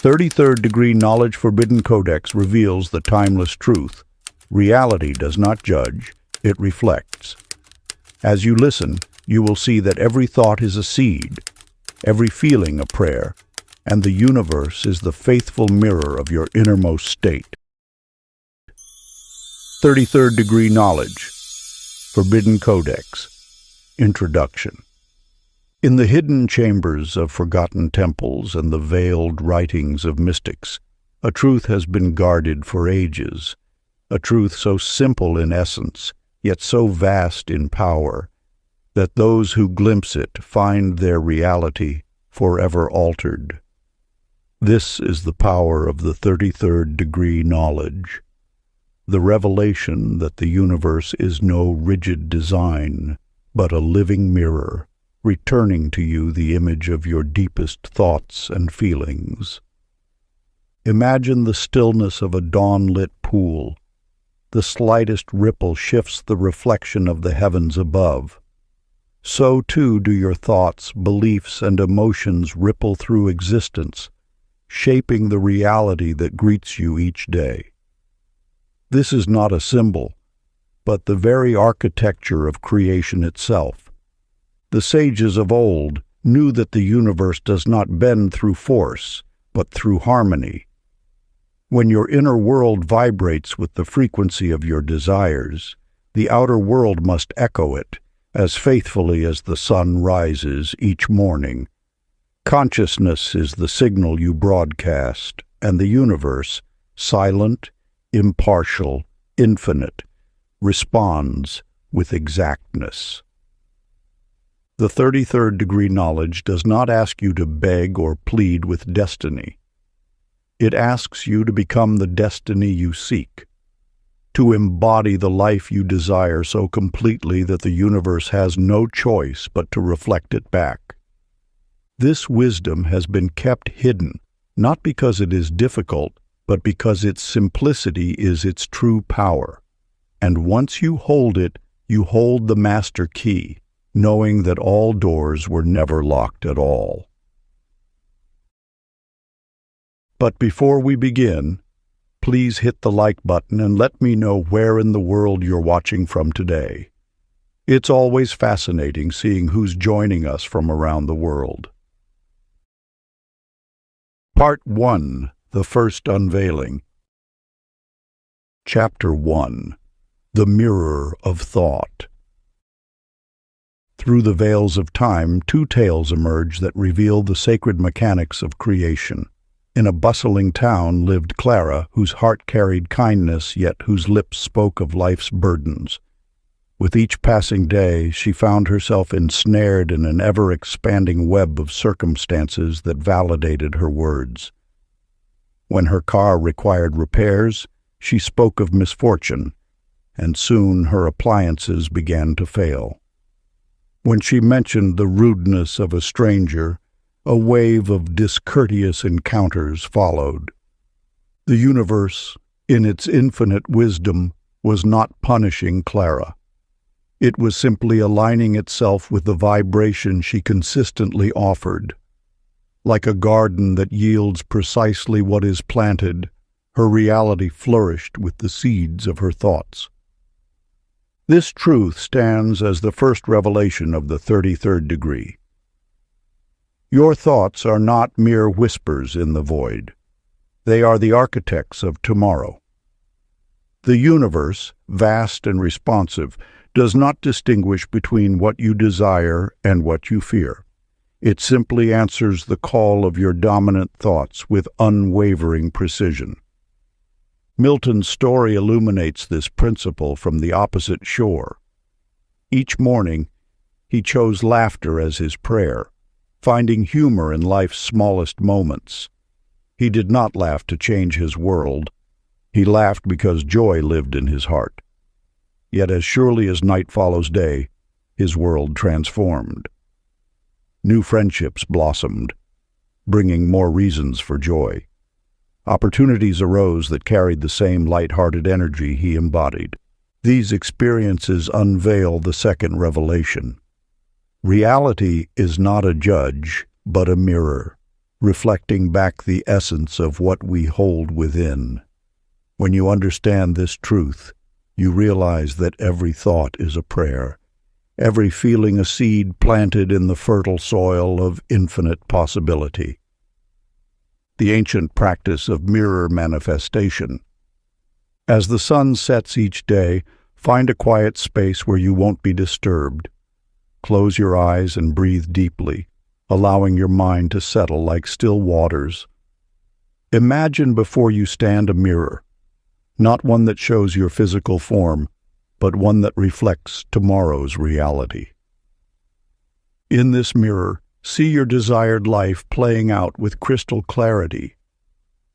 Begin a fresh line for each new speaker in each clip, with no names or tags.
33rd Degree Knowledge Forbidden Codex reveals the timeless truth. Reality does not judge, it reflects. As you listen, you will see that every thought is a seed, every feeling a prayer, and the universe is the faithful mirror of your innermost state. 33rd Degree Knowledge Forbidden Codex Introduction. In the hidden chambers of forgotten temples and the veiled writings of mystics, a truth has been guarded for ages, a truth so simple in essence, yet so vast in power, that those who glimpse it find their reality forever altered. This is the power of the 33rd Degree Knowledge, the revelation that the universe is no rigid design, but a living mirror, returning to you the image of your deepest thoughts and feelings. Imagine the stillness of a dawn-lit pool. The slightest ripple shifts the reflection of the heavens above. So too do your thoughts, beliefs, and emotions ripple through existence, shaping the reality that greets you each day. This is not a symbol, but the very architecture of creation itself. The sages of old knew that the universe does not bend through force, but through harmony. When your inner world vibrates with the frequency of your desires, the outer world must echo it, as faithfully as the sun rises each morning. Consciousness is the signal you broadcast, and the universe, silent, impartial, infinite, responds with exactness. The 33rd Degree Knowledge does not ask you to beg or plead with destiny. It asks you to become the destiny you seek, to embody the life you desire so completely that the universe has no choice but to reflect it back. This wisdom has been kept hidden, not because it is difficult, but because its simplicity is its true power. And once you hold it, you hold the master key, knowing that all doors were never locked at all. But before we begin, please hit the like button and let me know where in the world you're watching from today. It's always fascinating seeing who's joining us from around the world. Part 1. The First Unveiling. Chapter 1. The Mirror of Thought. Through the veils of time, two tales emerge that reveal the sacred mechanics of creation. In a bustling town lived Clara, whose heart carried kindness, yet whose lips spoke of life's burdens. With each passing day, she found herself ensnared in an ever-expanding web of circumstances that validated her words. When her car required repairs, she spoke of misfortune, and soon her appliances began to fail. When she mentioned the rudeness of a stranger, a wave of discourteous encounters followed. The universe, in its infinite wisdom, was not punishing Clara. It was simply aligning itself with the vibration she consistently offered. Like a garden that yields precisely what is planted, her reality flourished with the seeds of her thoughts. This truth stands as the first revelation of the 33rd degree. Your thoughts are not mere whispers in the void. They are the architects of tomorrow. The universe, vast and responsive, does not distinguish between what you desire and what you fear. It simply answers the call of your dominant thoughts with unwavering precision. Milton's story illuminates this principle from the opposite shore. Each morning, he chose laughter as his prayer, finding humor in life's smallest moments. He did not laugh to change his world. He laughed because joy lived in his heart. Yet as surely as night follows day, his world transformed. New friendships blossomed, bringing more reasons for joy. Opportunities arose that carried the same light-hearted energy he embodied. These experiences unveil the second revelation. Reality is not a judge, but a mirror. reflecting back the essence of what we hold within. When you understand this truth, you realize that every thought is a prayer, every feeling a seed planted in the fertile soil of infinite possibility. The ancient practice of mirror manifestation. As the sun sets each day, find a quiet space where you won't be disturbed. Close your eyes and breathe deeply, allowing your mind to settle like still waters. Imagine before you stand a mirror, not one that shows your physical form, but one that reflects tomorrow's reality. In this mirror, see your desired life playing out with crystal clarity.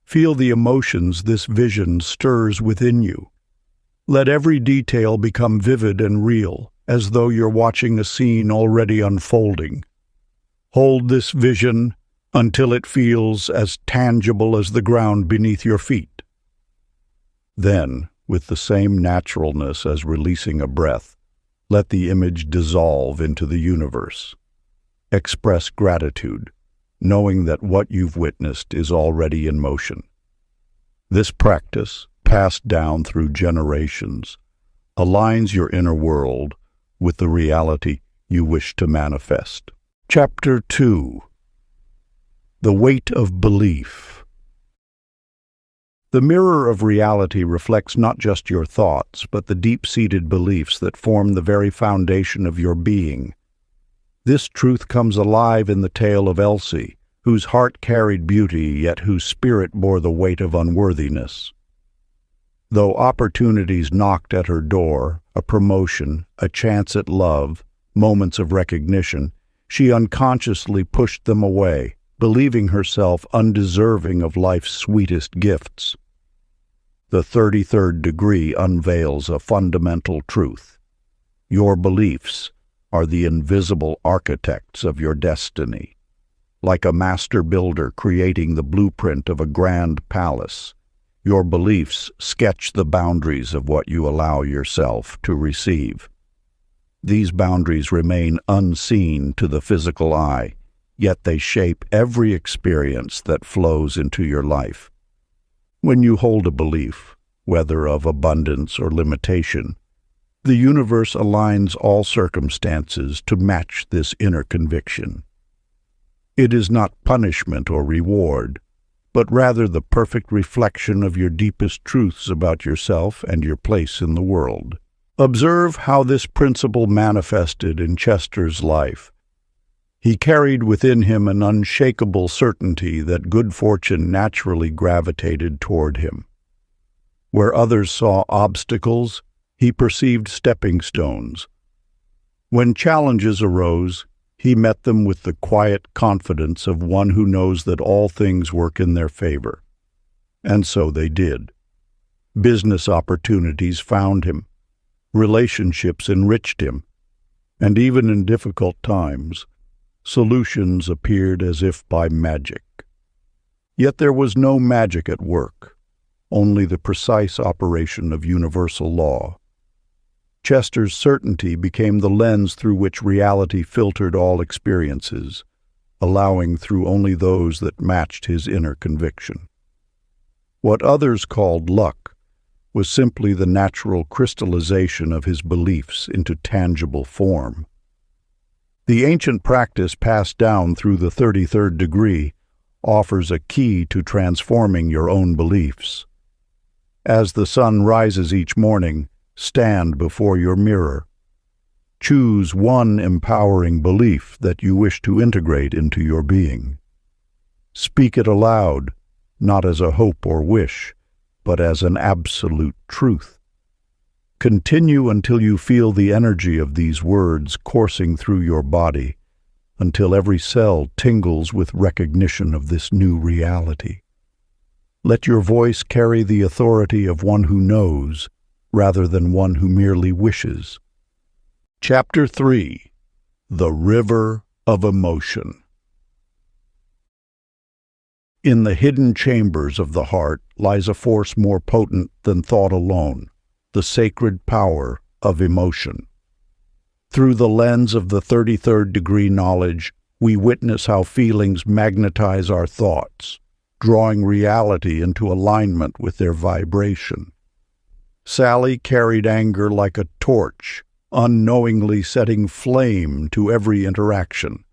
Feel the emotions this vision stirs within you. Let every detail become vivid and real, as though you're watching a scene already unfolding. Hold this vision until it feels as tangible as the ground beneath your feet. Then, with the same naturalness as releasing a breath, let the image dissolve into the universe. Express gratitude, knowing that what you've witnessed is already in motion. This practice, passed down through generations, aligns your inner world with the reality you wish to manifest. Chapter 2. The Weight of Belief. The mirror of reality reflects not just your thoughts, but the deep-seated beliefs that form the very foundation of your being. This truth comes alive in the tale of Elsie, whose heart carried beauty, yet whose spirit bore the weight of unworthiness. Though opportunities knocked at her door, a promotion, a chance at love, moments of recognition, she unconsciously pushed them away, believing herself undeserving of life's sweetest gifts. The 33rd degree unveils a fundamental truth. Your beliefs are the invisible architects of your destiny. Like a master builder creating the blueprint of a grand palace, your beliefs sketch the boundaries of what you allow yourself to receive. These boundaries remain unseen to the physical eye, yet they shape every experience that flows into your life. When you hold a belief, whether of abundance or limitation, the universe aligns all circumstances to match this inner conviction. It is not punishment or reward, but rather the perfect reflection of your deepest truths about yourself and your place in the world. Observe how this principle manifested in Chester's life. He carried within him an unshakable certainty that good fortune naturally gravitated toward him. Where others saw obstacles, he perceived stepping stones. When challenges arose, he met them with the quiet confidence of one who knows that all things work in their favor. And so they did. Business opportunities found him. Relationships enriched him. And even in difficult times, solutions appeared as if by magic. Yet there was no magic at work, only the precise operation of universal law. Chester's certainty became the lens through which reality filtered all experiences, allowing through only those that matched his inner conviction. What others called luck was simply the natural crystallization of his beliefs into tangible form. The ancient practice passed down through the 33rd degree offers a key to transforming your own beliefs. As the sun rises each morning, stand before your mirror. Choose one empowering belief that you wish to integrate into your being. Speak it aloud, not as a hope or wish, but as an absolute truth. Continue until you feel the energy of these words coursing through your body, until every cell tingles with recognition of this new reality. Let your voice carry the authority of one who knows, rather than one who merely wishes. Chapter 3. The River of Emotion. In the hidden chambers of the heart lies a force more potent than thought alone, the sacred power of emotion. Through the lens of the 33rd degree knowledge, We witness how feelings magnetize our thoughts, drawing reality into alignment with their vibration. Sally carried anger like a torch, unknowingly setting flame to every interaction.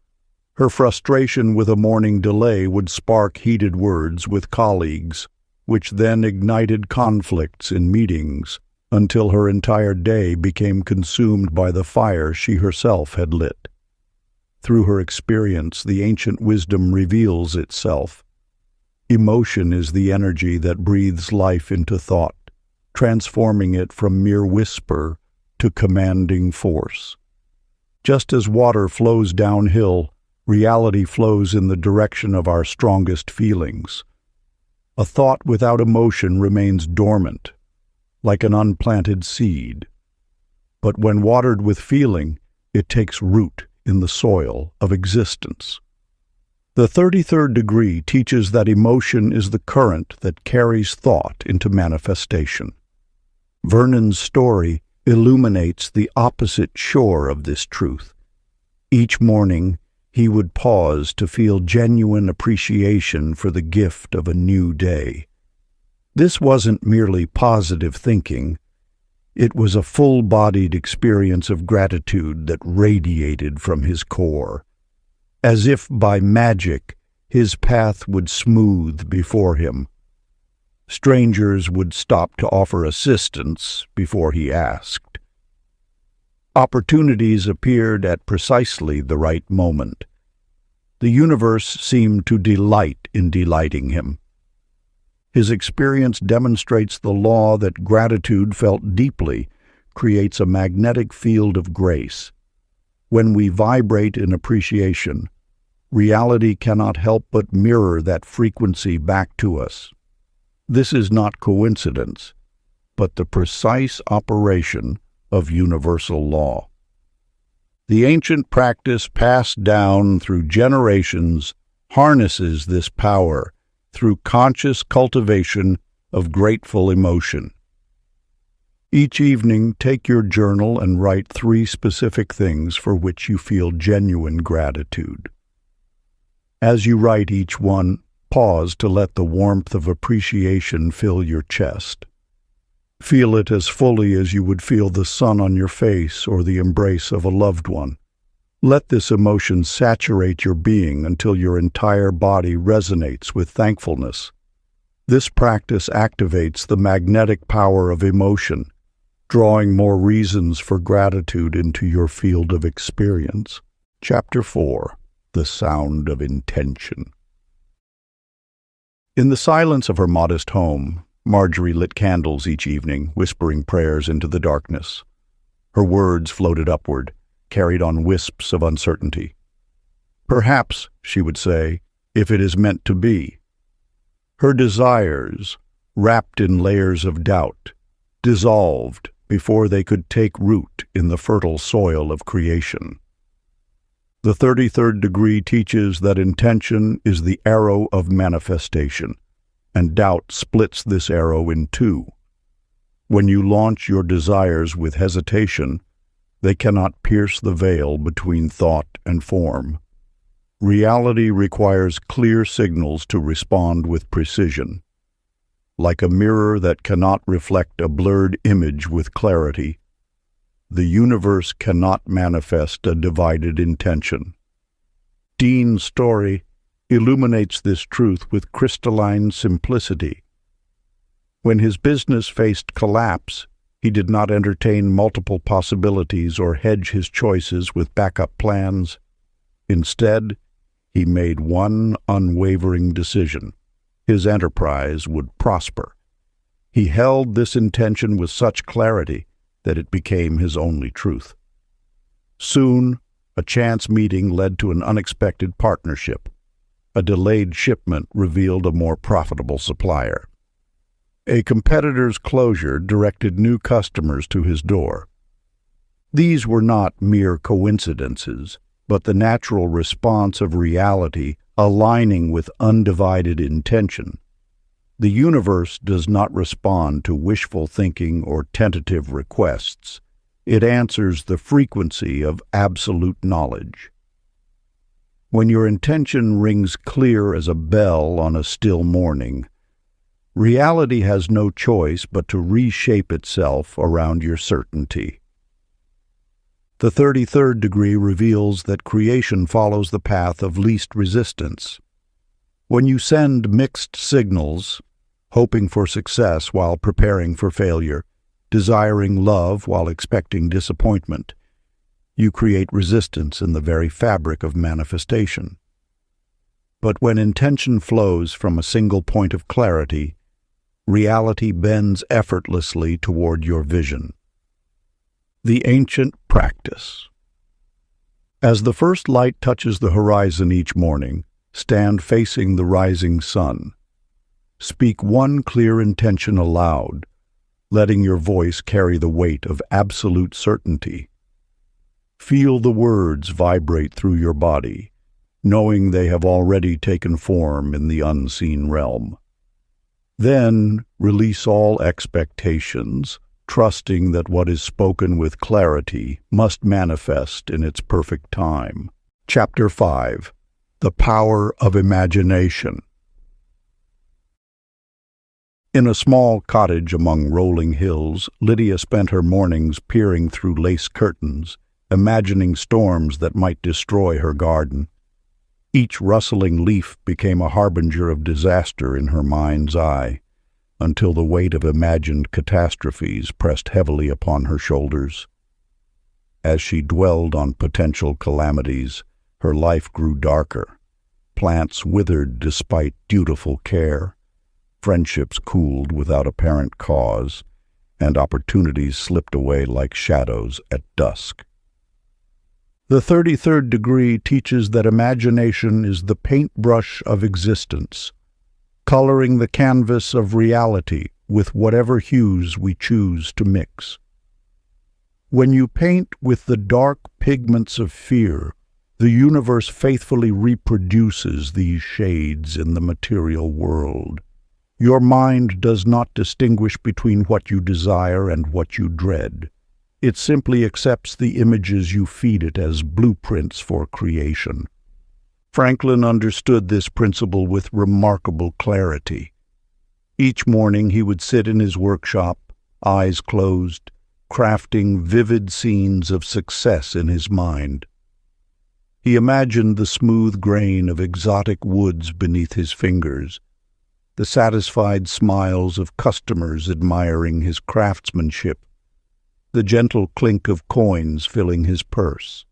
Her frustration with a morning delay would spark heated words with colleagues, which then ignited conflicts in meetings until her entire day became consumed by the fire she herself had lit. Through her experience, the ancient wisdom reveals itself. Emotion is the energy that breathes life into thought, transforming it from mere whisper to commanding force. Just as water flows downhill, reality flows in the direction of our strongest feelings. A thought without emotion remains dormant, like an unplanted seed. But when watered with feeling, it takes root in the soil of existence. The 33rd degree teaches that emotion is the current that carries thought into manifestation. Vernon's story illuminates the opposite shore of this truth. Each morning, he would pause to feel genuine appreciation for the gift of a new day. This wasn't merely positive thinking. It was a full-bodied experience of gratitude that radiated from his core. As if by magic, his path would smooth before him. Strangers would stop to offer assistance before he asked. Opportunities appeared at precisely the right moment. The universe seemed to delight in delighting him. His experience demonstrates the law that gratitude felt deeply creates a magnetic field of grace. When we vibrate in appreciation, reality cannot help but mirror that frequency back to us. This is not coincidence, but the precise operation of universal law. The ancient practice passed down through generations harnesses this power through conscious cultivation of grateful emotion. Each evening, take your journal and write 3 specific things for which you feel genuine gratitude. As you write each one, pause to let the warmth of appreciation fill your chest. Feel it as fully as you would feel the sun on your face or the embrace of a loved one. Let this emotion saturate your being until your entire body resonates with thankfulness. This practice activates the magnetic power of emotion, drawing more reasons for gratitude into your field of experience. Chapter 4. The Sound of Intention. In the silence of her modest home, Marjorie lit candles each evening, whispering prayers into the darkness. Her words floated upward, carried on wisps of uncertainty. Perhaps, she would say, if it is meant to be. Her desires, wrapped in layers of doubt, dissolved before they could take root in the fertile soil of creation. The 33rd degree teaches that intention is the arrow of manifestation, and doubt splits this arrow in 2. When you launch your desires with hesitation, they cannot pierce the veil between thought and form. Reality requires clear signals to respond with precision. Like a mirror that cannot reflect a blurred image with clarity, the universe cannot manifest a divided intention. Dean's story illuminates this truth with crystalline simplicity. When his business faced collapse, he did not entertain multiple possibilities or hedge his choices with backup plans. Instead, he made one unwavering decision. His enterprise would prosper. He held this intention with such clarity that it became his only truth. Soon, a chance meeting led to an unexpected partnership. A delayed shipment revealed a more profitable supplier. A competitor's closure directed new customers to his door. These were not mere coincidences, but the natural response of reality aligning with undivided intention. The universe does not respond to wishful thinking or tentative requests. It answers the frequency of absolute knowledge. When your intention rings clear as a bell on a still morning, reality has no choice but to reshape itself around your certainty. The 33rd degree reveals that creation follows the path of least resistance. When you send mixed signals, hoping for success while preparing for failure, desiring love while expecting disappointment, you create resistance in the very fabric of manifestation. But when intention flows from a single point of clarity, reality bends effortlessly toward your vision. The ancient practice. As the first light touches the horizon each morning, stand facing the rising sun. Speak one clear intention aloud, letting your voice carry the weight of absolute certainty. Feel the words vibrate through your body, knowing they have already taken form in the unseen realm. Then release all expectations, trusting that what is spoken with clarity must manifest in its perfect time. Chapter 5. The Power of Imagination. In a small cottage among rolling hills, Lydia spent her mornings peering through lace curtains, imagining storms that might destroy her garden. Each rustling leaf became a harbinger of disaster in her mind's eye, until the weight of imagined catastrophes pressed heavily upon her shoulders. As she dwelled on potential calamities, her life grew darker. Plants withered despite dutiful care, friendships cooled without apparent cause, and opportunities slipped away like shadows at dusk. The 33rd degree teaches that imagination is the paintbrush of existence, coloring the canvas of reality with whatever hues we choose to mix. When you paint with the dark pigments of fear, the universe faithfully reproduces these shades in the material world. Your mind does not distinguish between what you desire and what you dread. It simply accepts the images you feed it as blueprints for creation. Franklin understood this principle with remarkable clarity. Each morning he would sit in his workshop, eyes closed, crafting vivid scenes of success in his mind. He imagined the smooth grain of exotic woods beneath his fingers, the satisfied smiles of customers admiring his craftsmanship, the gentle clink of coins filling his purse.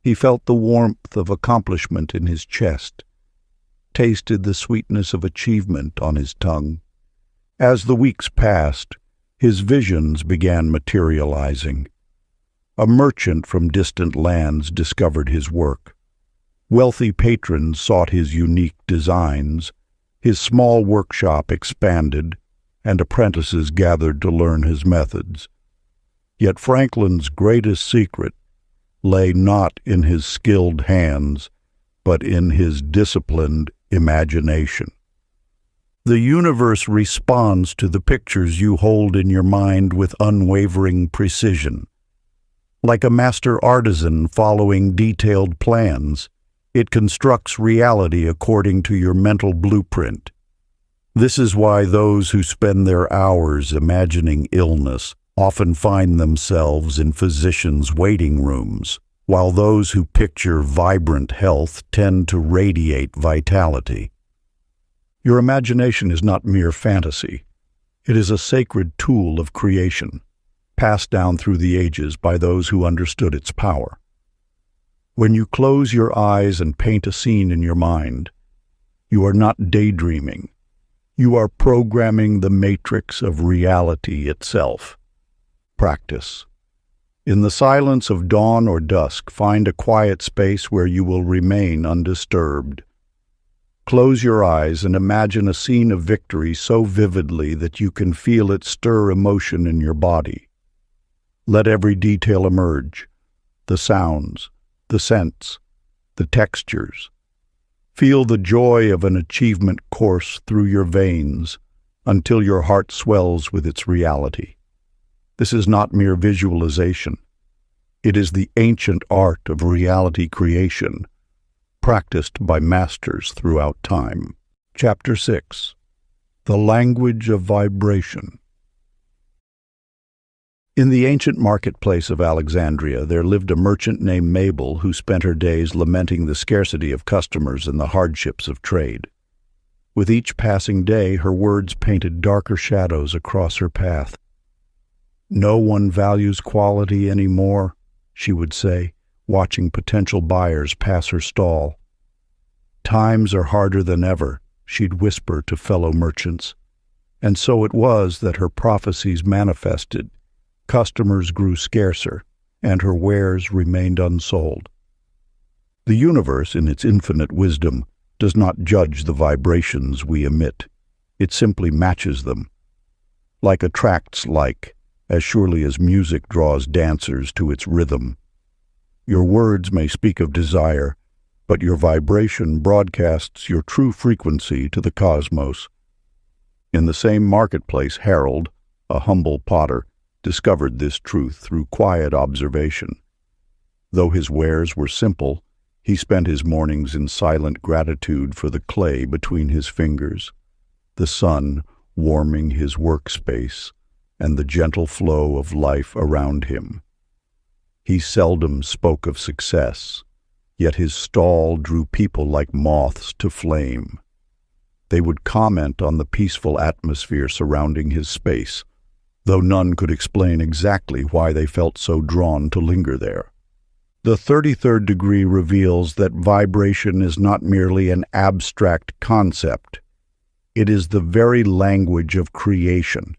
He felt the warmth of accomplishment in his chest, tasted the sweetness of achievement on his tongue. As the weeks passed, his visions began materializing. A merchant from distant lands discovered his work. Wealthy patrons sought his unique designs. His small workshop expanded, and apprentices gathered to learn his methods. Yet Franklin's greatest secret lay not in his skilled hands, but in his disciplined imagination. The universe responds to the pictures you hold in your mind with unwavering precision. Like a master artisan following detailed plans, it constructs reality according to your mental blueprint. This is why those who spend their hours imagining illness often find themselves in physicians' waiting rooms, while those who picture vibrant health tend to radiate vitality. Your imagination is not mere fantasy. It is a sacred tool of creation, passed down through the ages by those who understood its power. When you close your eyes and paint a scene in your mind, you are not daydreaming. You are programming the matrix of reality itself. Practice. In the silence of dawn or dusk, find a quiet space where you will remain undisturbed. Close your eyes and imagine a scene of victory so vividly that you can feel it stir emotion in your body. Let every detail emerge: the sounds, the scents, the textures. Feel the joy of an achievement course through your veins until your heart swells with its reality. This is not mere visualization. It is the ancient art of reality creation, practiced by masters throughout time. Chapter 6. The Language of Vibration. In the ancient marketplace of Alexandria, there lived a merchant named Mabel who spent her days lamenting the scarcity of customers and the hardships of trade. With each passing day, her words painted darker shadows across her path. "No one values quality anymore," she would say, watching potential buyers pass her stall. "Times are harder than ever," she'd whisper to fellow merchants. And so it was that her prophecies manifested. Customers grew scarcer, and her wares remained unsold. The universe, in its infinite wisdom, does not judge the vibrations we emit. It simply matches them. Like attracts like, as surely as music draws dancers to its rhythm. Your words may speak of desire, but your vibration broadcasts your true frequency to the cosmos. In the same marketplace, Harold, a humble potter, discovered this truth through quiet observation. Though his wares were simple, he spent his mornings in silent gratitude for the clay between his fingers, the sun warming his workspace, and the gentle flow of life around him. He seldom spoke of success, yet his stall drew people like moths to flame. They would comment on the peaceful atmosphere surrounding his space, though none could explain exactly why they felt so drawn to linger there. The 33rd degree reveals that vibration is not merely an abstract concept. It is the very language of creation.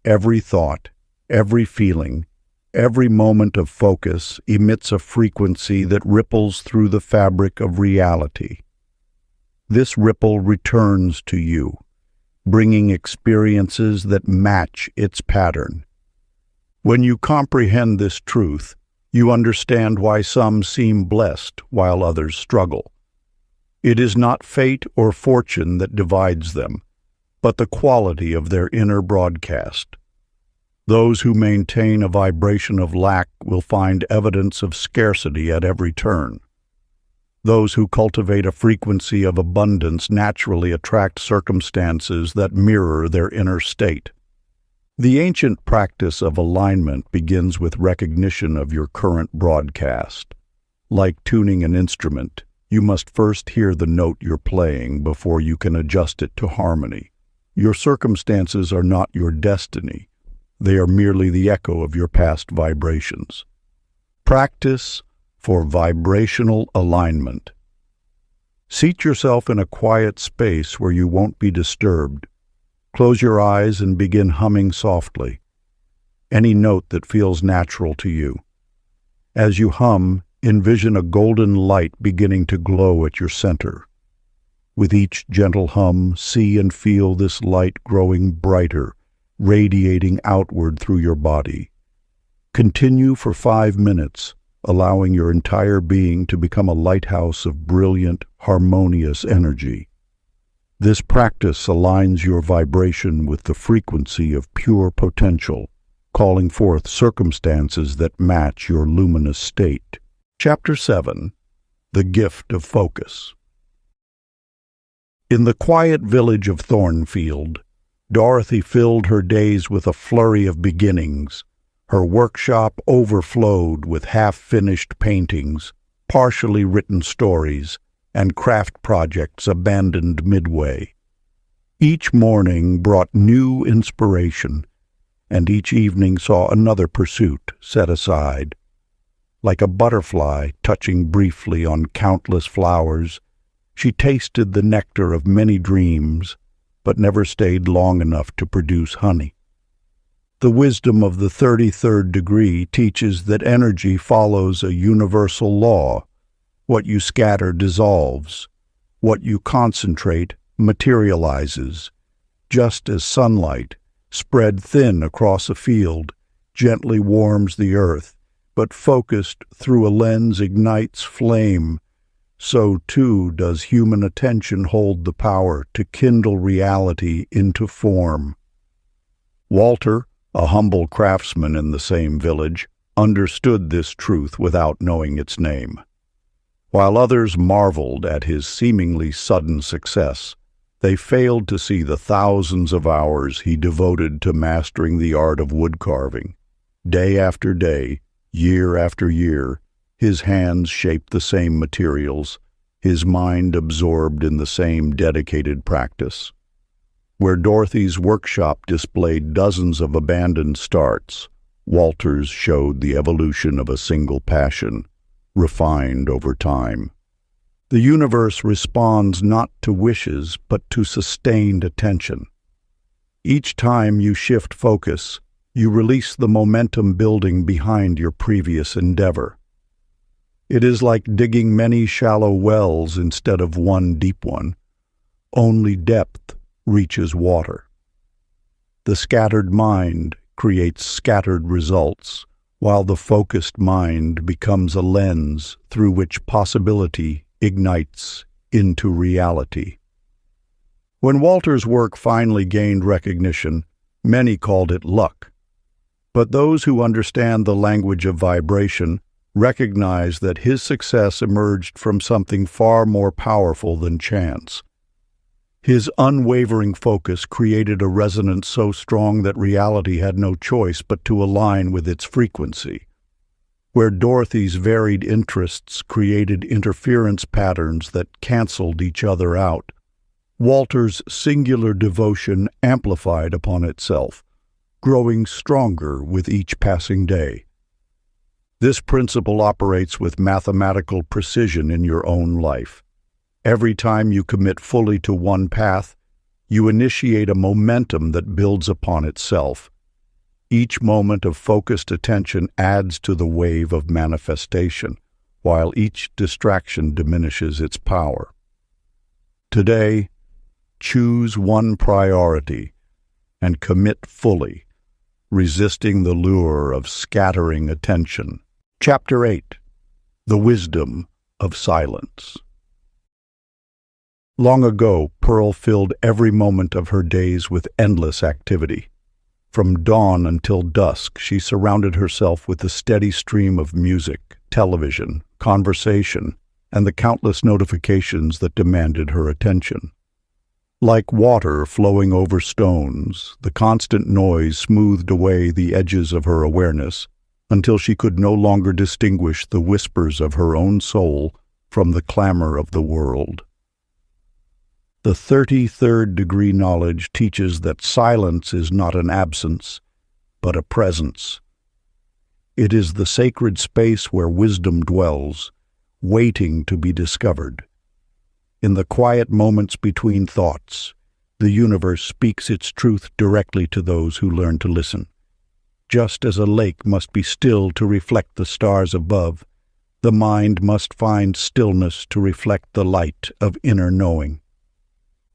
Every thought, every feeling, every moment of focus emits a frequency that ripples through the fabric of reality. This ripple returns to you, bringing experiences that match its pattern. When you comprehend this truth, you understand why some seem blessed while others struggle. It is not fate or fortune that divides them, but the quality of their inner broadcast. Those who maintain a vibration of lack will find evidence of scarcity at every turn. Those who cultivate a frequency of abundance naturally attract circumstances that mirror their inner state. The ancient practice of alignment begins with recognition of your current broadcast. Like tuning an instrument, you must first hear the note you're playing before you can adjust it to harmony. Your circumstances are not your destiny. They are merely the echo of your past vibrations. Practice for vibrational alignment. Seat yourself in a quiet space where you won't be disturbed. Close your eyes and begin humming softly, any note that feels natural to you. As you hum, envision a golden light beginning to glow at your center. With each gentle hum, see and feel this light growing brighter, radiating outward through your body. Continue for 5 minutes, allowing your entire being to become a lighthouse of brilliant, harmonious energy. This practice aligns your vibration with the frequency of pure potential, calling forth circumstances that match your luminous state. Chapter 7. The Gift of Focus. In the quiet village of Thornfield, Dorothy filled her days with a flurry of beginnings. Her workshop overflowed with half-finished paintings, partially written stories, and craft projects abandoned midway. Each morning brought new inspiration, and each evening saw another pursuit set aside. Like a butterfly touching briefly on countless flowers, she tasted the nectar of many dreams, but never stayed long enough to produce honey. The wisdom of the 33rd degree teaches that energy follows a universal law. What you scatter dissolves. What you concentrate materializes. Just as sunlight, spread thin across a field, gently warms the earth, but focused through a lens ignites flame, so too does human attention hold the power to kindle reality into form. Walter, a humble craftsman in the same village, understood this truth without knowing its name. While others marveled at his seemingly sudden success, they failed to see the thousands of hours he devoted to mastering the art of wood carving. Day after day, year after year, his hands shaped the same materials, his mind absorbed in the same dedicated practice. Where Dorothy's workshop displayed dozens of abandoned starts, Walter's showed the evolution of a single passion, refined over time. The universe responds not to wishes, but to sustained attention. Each time you shift focus, you release the momentum building behind your previous endeavor. It is like digging many shallow wells instead of one deep one. Only depth reaches water. The scattered mind creates scattered results, while the focused mind becomes a lens through which possibility ignites into reality. When Walter's work finally gained recognition, many called it luck. But those who understand the language of vibration recognize that his success emerged from something far more powerful than chance. His unwavering focus created a resonance so strong that reality had no choice but to align with its frequency. Where Dorothy's varied interests created interference patterns that canceled each other out, Walter's singular devotion amplified upon itself, growing stronger with each passing day. This principle operates with mathematical precision in your own life. Every time you commit fully to one path, you initiate a momentum that builds upon itself. Each moment of focused attention adds to the wave of manifestation, while each distraction diminishes its power. Today, choose one priority and commit fully, resisting the lure of scattering attention. Chapter 8. The Wisdom of Silence. Long ago, Pearl filled every moment of her days with endless activity. From dawn until dusk, she surrounded herself with the steady stream of music, television, conversation, and the countless notifications that demanded her attention. Like water flowing over stones, the constant noise smoothed away the edges of her awareness until she could no longer distinguish the whispers of her own soul from the clamor of the world. The 33rd degree knowledge teaches that silence is not an absence, but a presence. It is the sacred space where wisdom dwells, waiting to be discovered. In the quiet moments between thoughts, the universe speaks its truth directly to those who learn to listen. Just as a lake must be still to reflect the stars above, the mind must find stillness to reflect the light of inner knowing.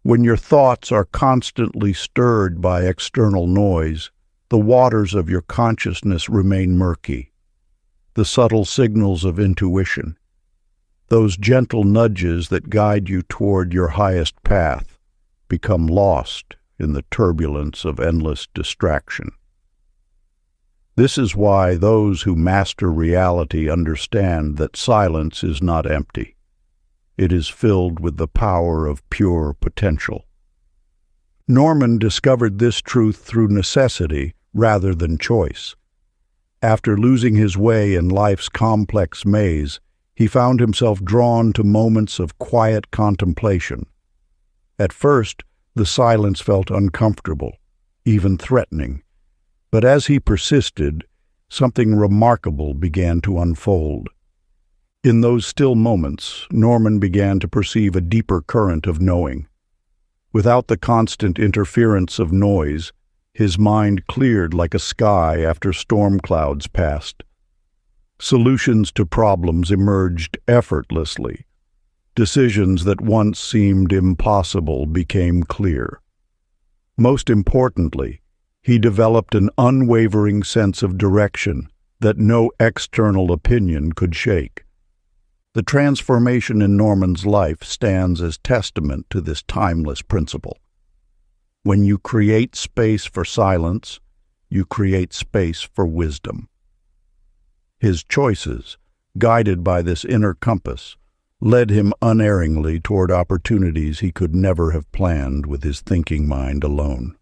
When your thoughts are constantly stirred by external noise, the waters of your consciousness remain murky. The subtle signals of intuition, those gentle nudges that guide you toward your highest path, become lost in the turbulence of endless distraction. This is why those who master reality understand that silence is not empty. It is filled with the power of pure potential. Norman discovered this truth through necessity rather than choice. After losing his way in life's complex maze, he found himself drawn to moments of quiet contemplation. At first, the silence felt uncomfortable, even threatening. But as he persisted, something remarkable began to unfold. In those still moments, Norman began to perceive a deeper current of knowing. Without the constant interference of noise, his mind cleared like a sky after storm clouds passed. Solutions to problems emerged effortlessly. Decisions that once seemed impossible became clear. Most importantly, he developed an unwavering sense of direction that no external opinion could shake. The transformation in Norman's life stands as testament to this timeless principle. When you create space for silence, you create space for wisdom. His choices, guided by this inner compass, led him unerringly toward opportunities he could never have planned with his thinking mind alone.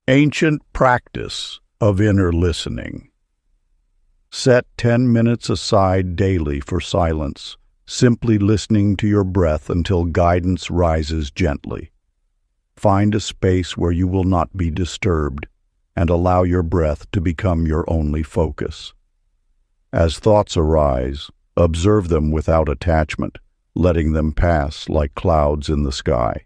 Ancient practice of inner listening. Set 10 minutes aside daily for silence, simply listening to your breath until guidance rises gently. Find a space where you will not be disturbed, and allow your breath to become your only focus. As thoughts arise, observe them without attachment, letting them pass like clouds in the sky.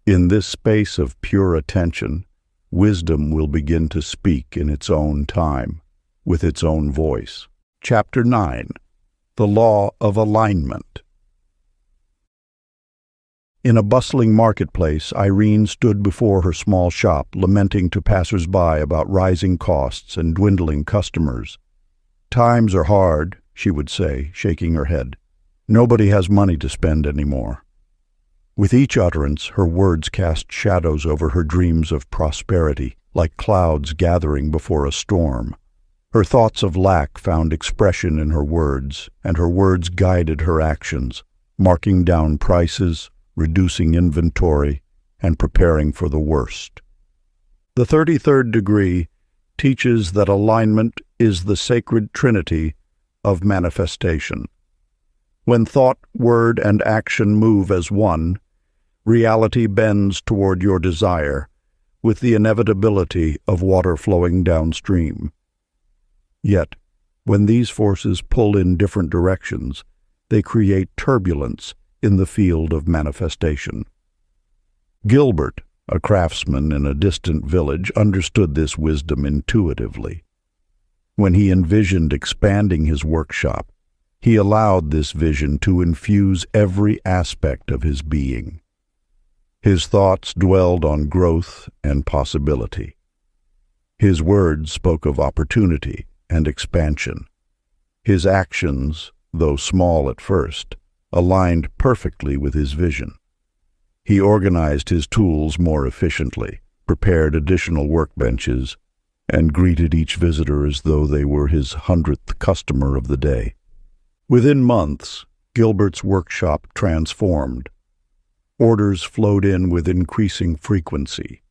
In this space of pure attention, wisdom will begin to speak in its own time, with its own voice. Chapter 9. The Law of Alignment. In a bustling marketplace, Irene stood before her small shop, lamenting to passers-by about rising costs and dwindling customers. "Times are hard," she would say, shaking her head. "Nobody has money to spend anymore." With each utterance, her words cast shadows over her dreams of prosperity, like clouds gathering before a storm. Her thoughts of lack found expression in her words, and her words guided her actions, marking down prices, reducing inventory, and preparing for the worst. The 33rd degree teaches that alignment is the sacred trinity of manifestation. When thought, word, and action move as one, reality bends toward your desire, with the inevitability of water flowing downstream. Yet, when these forces pull in different directions, they create turbulence in the field of manifestation. Gilbert, a craftsman in a distant village, understood this wisdom intuitively. When he envisioned expanding his workshop, he allowed this vision to infuse every aspect of his being. His thoughts dwelled on growth and possibility. His words spoke of opportunity and expansion. His actions, though small at first, aligned perfectly with his vision. He organized his tools more efficiently, prepared additional workbenches, and greeted each visitor as though they were his 100th customer of the day. Within months, Gilbert's workshop transformed. Orders flowed in with increasing frequency.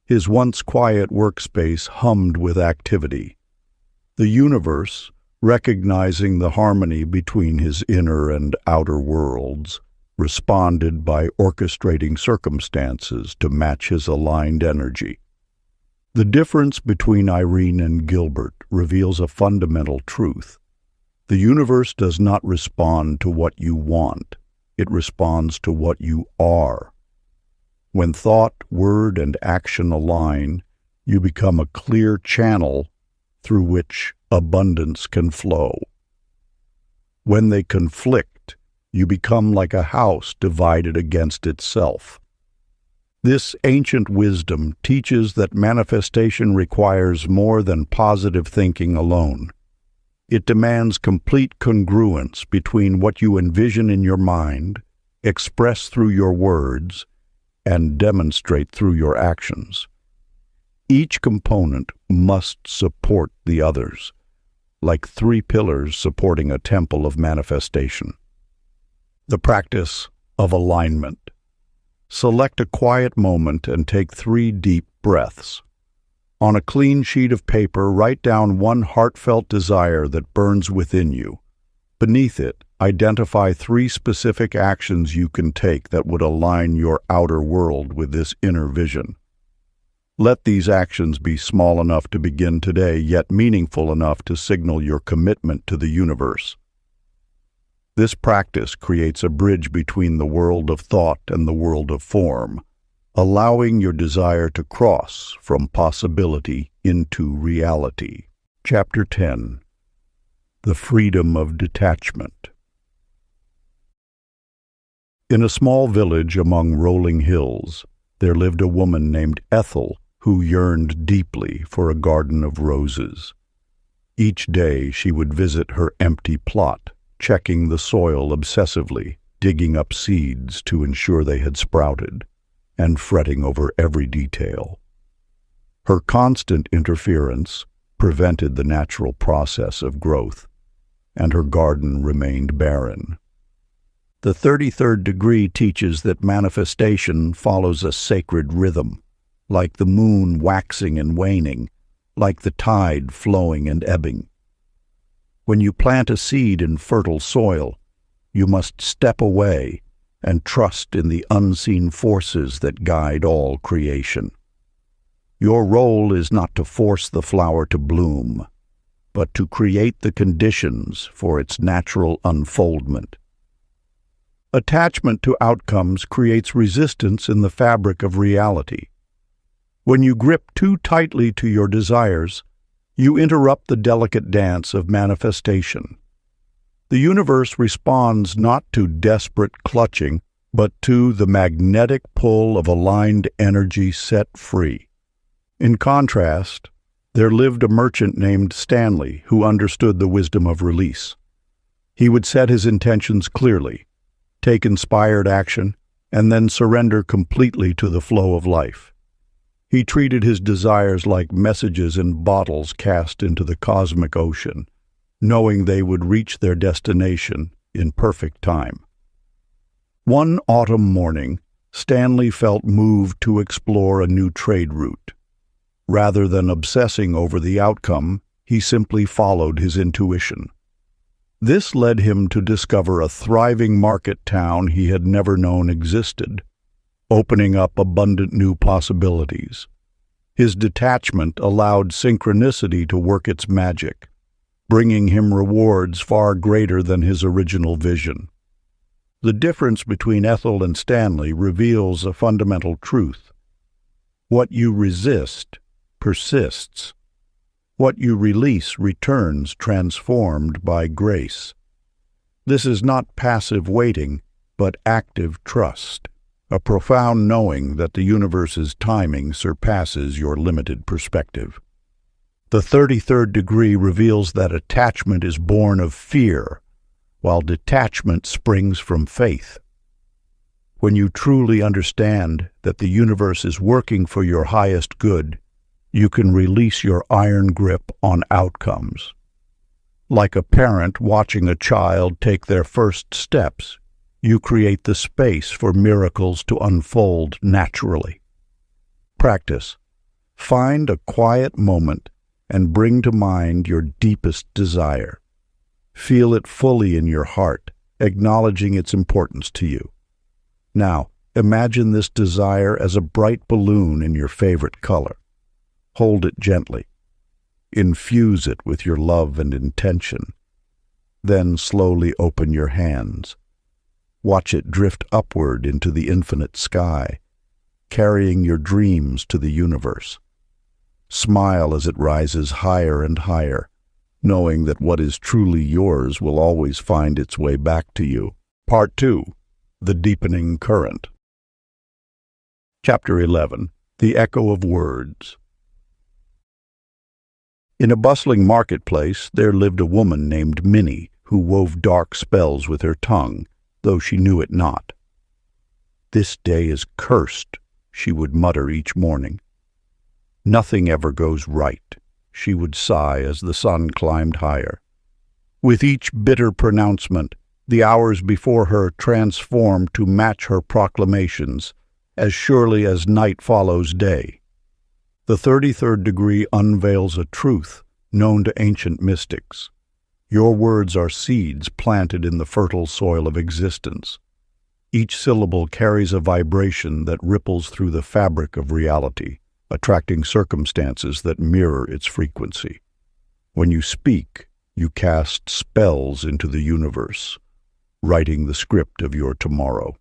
His once quiet workspace hummed with activity. The universe, recognizing the harmony between his inner and outer worlds, responded by orchestrating circumstances to match his aligned energy. The difference between Irene and Gilbert reveals a fundamental truth. The universe does not respond to what you want. It responds to what you are. When thought, word, and action align, you become a clear channel through which abundance can flow. When they conflict, you become like a house divided against itself. This ancient wisdom teaches that manifestation requires more than positive thinking alone. It demands complete congruence between what you envision in your mind, express through your words, and demonstrate through your actions. Each component must support the others, like three pillars supporting a temple of manifestation. The practice of alignment. Select a quiet moment and take 3 deep breaths. On a clean sheet of paper, write down one heartfelt desire that burns within you. Beneath it, identify 3 specific actions you can take that would align your outer world with this inner vision. Let these actions be small enough to begin today, yet meaningful enough to signal your commitment to the universe. This practice creates a bridge between the world of thought and the world of form, allowing your desire to cross from possibility into reality. Chapter 10. The Freedom of Detachment. In a small village among rolling hills, there lived a woman named Ethel who yearned deeply for a garden of roses. Each day she would visit her empty plot, checking the soil obsessively, digging up seeds to ensure they had sprouted, and fretting over every detail. Her constant interference prevented the natural process of growth, and her garden remained barren. The 33rd degree teaches that manifestation follows a sacred rhythm, like the moon waxing and waning, like the tide flowing and ebbing. When you plant a seed in fertile soil, you must step away and trust in the unseen forces that guide all creation. Your role is not to force the flower to bloom, but to create the conditions for its natural unfoldment. Attachment to outcomes creates resistance in the fabric of reality. When you grip too tightly to your desires, you interrupt the delicate dance of manifestation. The universe responds not to desperate clutching, but to the magnetic pull of aligned energy set free. In contrast, there lived a merchant named Stanley who understood the wisdom of release. He would set his intentions clearly, take inspired action, and then surrender completely to the flow of life. He treated his desires like messages in bottles cast into the cosmic ocean, knowing they would reach their destination in perfect time. One autumn morning, Stanley felt moved to explore a new trade route. Rather than obsessing over the outcome, he simply followed his intuition. This led him to discover a thriving market town he had never known existed, opening up abundant new possibilities. His detachment allowed synchronicity to work its magic, bringing him rewards far greater than his original vision. The difference between Ethel and Stanley reveals a fundamental truth. What you resist persists. What you release returns transformed by grace. This is not passive waiting, but active trust, a profound knowing that the universe's timing surpasses your limited perspective. The 33rd degree reveals that attachment is born of fear, while detachment springs from faith. When you truly understand that the universe is working for your highest good, you can release your iron grip on outcomes. Like a parent watching a child take their first steps, you create the space for miracles to unfold naturally. Practice. Find a quiet moment and bring to mind your deepest desire. Feel it fully in your heart, acknowledging its importance to you. Now, imagine this desire as a bright balloon in your favorite color. Hold it gently. Infuse it with your love and intention. Then slowly open your hands. Watch it drift upward into the infinite sky, carrying your dreams to the universe. Smile as it rises higher and higher, knowing that what is truly yours will always find its way back to you. Part 2. The Deepening Current. Chapter 11. The Echo of Words. In a bustling marketplace, there lived a woman named Minnie, who wove dark spells with her tongue, though she knew it not. "This day is cursed," she would mutter each morning. "Nothing ever goes right," she would sigh as the sun climbed higher. With each bitter pronouncement, the hours before her transformed to match her proclamations, as surely as night follows day. The 33rd degree unveils a truth known to ancient mystics. Your words are seeds planted in the fertile soil of existence. Each syllable carries a vibration that ripples through the fabric of reality, attracting circumstances that mirror its frequency. When you speak, you cast spells into the universe, writing the script of your tomorrow.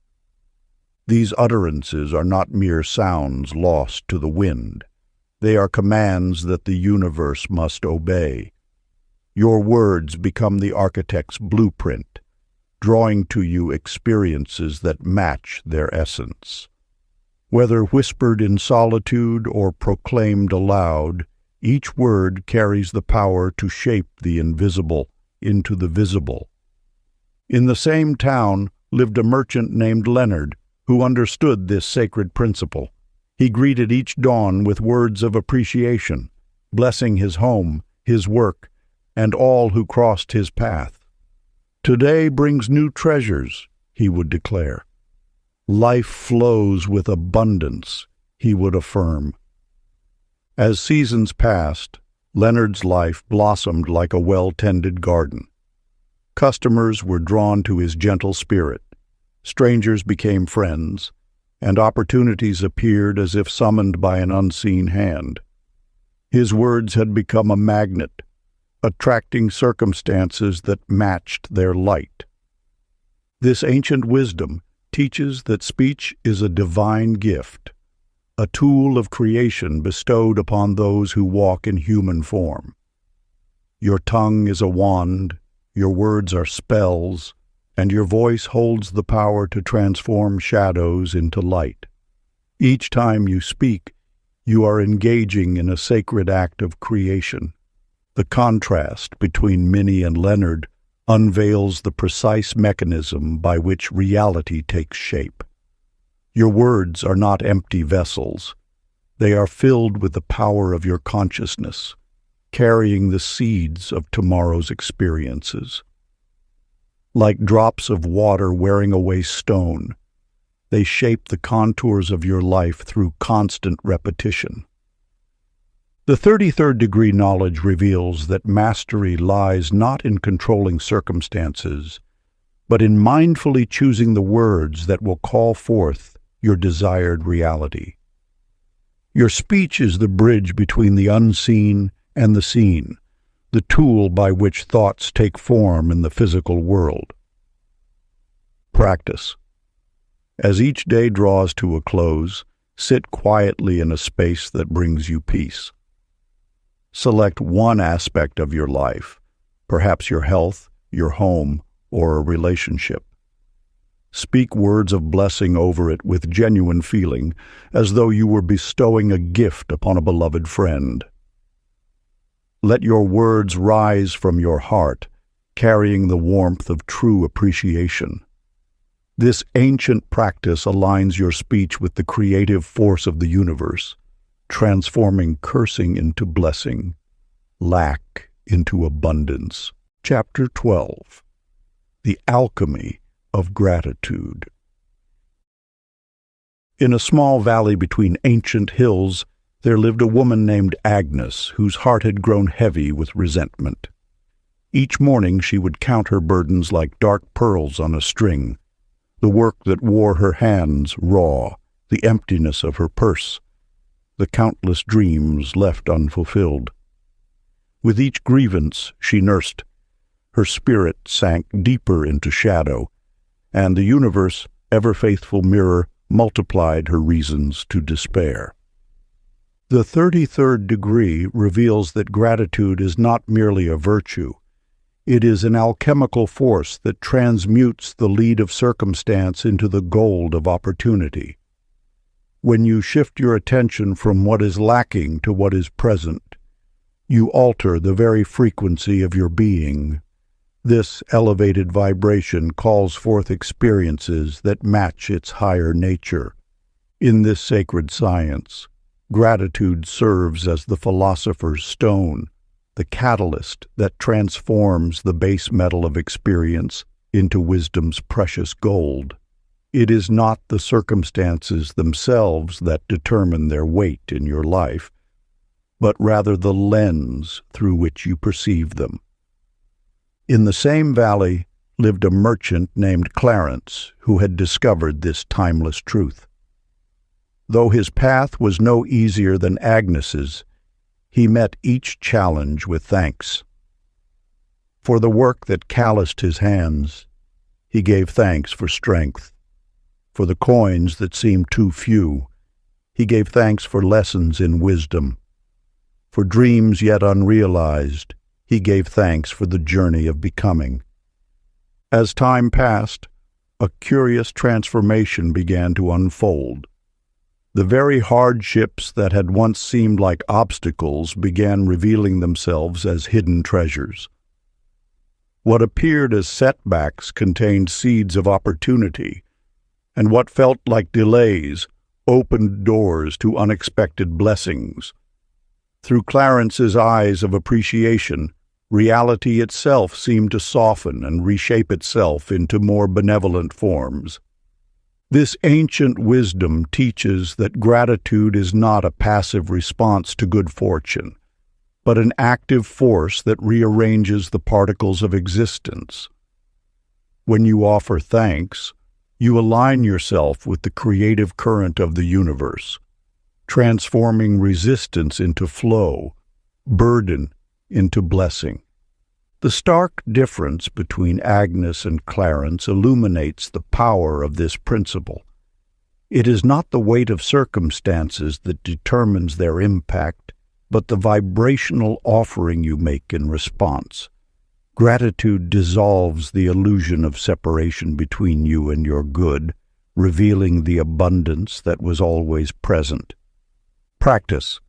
These utterances are not mere sounds lost to the wind. They are commands that the universe must obey. Your words become the architect's blueprint, drawing to you experiences that match their essence. Whether whispered in solitude or proclaimed aloud, each word carries the power to shape the invisible into the visible. In the same town lived a merchant named Leonard, who understood this sacred principle. He greeted each dawn with words of appreciation, blessing his home, his work, and all who crossed his path. Today brings new treasures, he would declare. Life flows with abundance, he would affirm. As seasons passed, Leonard's life blossomed like a well-tended garden. Customers were drawn to his gentle spirit, strangers became friends, and opportunities appeared as if summoned by an unseen hand. His words had become a magnet, attracting circumstances that matched their light. This ancient wisdom teaches that speech is a divine gift, a tool of creation bestowed upon those who walk in human form. Your tongue is a wand, your words are spells, and your voice holds the power to transform shadows into light. Each time you speak, you are engaging in a sacred act of creation. The contrast between Minnie and Leonard unveils the precise mechanism by which reality takes shape. Your words are not empty vessels. They are filled with the power of your consciousness, carrying the seeds of tomorrow's experiences. Like drops of water wearing away stone, they shape the contours of your life through constant repetition. The 33rd degree knowledge reveals that mastery lies not in controlling circumstances, but in mindfully choosing the words that will call forth your desired reality. Your speech is the bridge between the unseen and the seen, the tool by which thoughts take form in the physical world. Practice. As each day draws to a close, sit quietly in a space that brings you peace. Select one aspect of your life, perhaps your health, your home, or a relationship. Speak words of blessing over it with genuine feeling, as though you were bestowing a gift upon a beloved friend. Let your words rise from your heart, carrying the warmth of true appreciation. This ancient practice aligns your speech with the creative force of the universe, transforming cursing into blessing, lack into abundance. Chapter 12. The Alchemy of Gratitude. In a small valley between ancient hills, there lived a woman named Agnes, whose heart had grown heavy with resentment. Each morning she would count her burdens like dark pearls on a string, the work that wore her hands raw, the emptiness of her purse, the countless dreams left unfulfilled. With each grievance she nursed, her spirit sank deeper into shadow, and the universe, ever-faithful mirror, multiplied her reasons to despair. The 33rd degree reveals that gratitude is not merely a virtue. It is an alchemical force that transmutes the lead of circumstance into the gold of opportunity. When you shift your attention from what is lacking to what is present, you alter the very frequency of your being. This elevated vibration calls forth experiences that match its higher nature. In this sacred science, gratitude serves as the philosopher's stone, the catalyst that transforms the base metal of experience into wisdom's precious gold. It is not the circumstances themselves that determine their weight in your life, but rather the lens through which you perceive them. In the same valley lived a merchant named Clarence who had discovered this timeless truth. Though his path was no easier than Agnes's, he met each challenge with thanks. For the work that calloused his hands, he gave thanks for strength. For the coins that seemed too few, he gave thanks for lessons in wisdom. For dreams yet unrealized, he gave thanks for the journey of becoming. As time passed, a curious transformation began to unfold. The very hardships that had once seemed like obstacles began revealing themselves as hidden treasures. What appeared as setbacks contained seeds of opportunity, and what felt like delays opened doors to unexpected blessings. Through Clarence's eyes of appreciation, Reality itself seemed to soften and reshape itself into more benevolent forms. This ancient wisdom teaches that gratitude is not a passive response to good fortune, but an active force that rearranges the particles of existence. When you offer thanks, you align yourself with the creative current of the universe, transforming resistance into flow, burden into blessing. The stark difference between Agnes and Clarence illuminates the power of this principle. It is not the weight of circumstances that determines their impact, but the vibrational offering you make in response. Gratitude dissolves the illusion of separation between you and your good, revealing the abundance that was always present. Practice.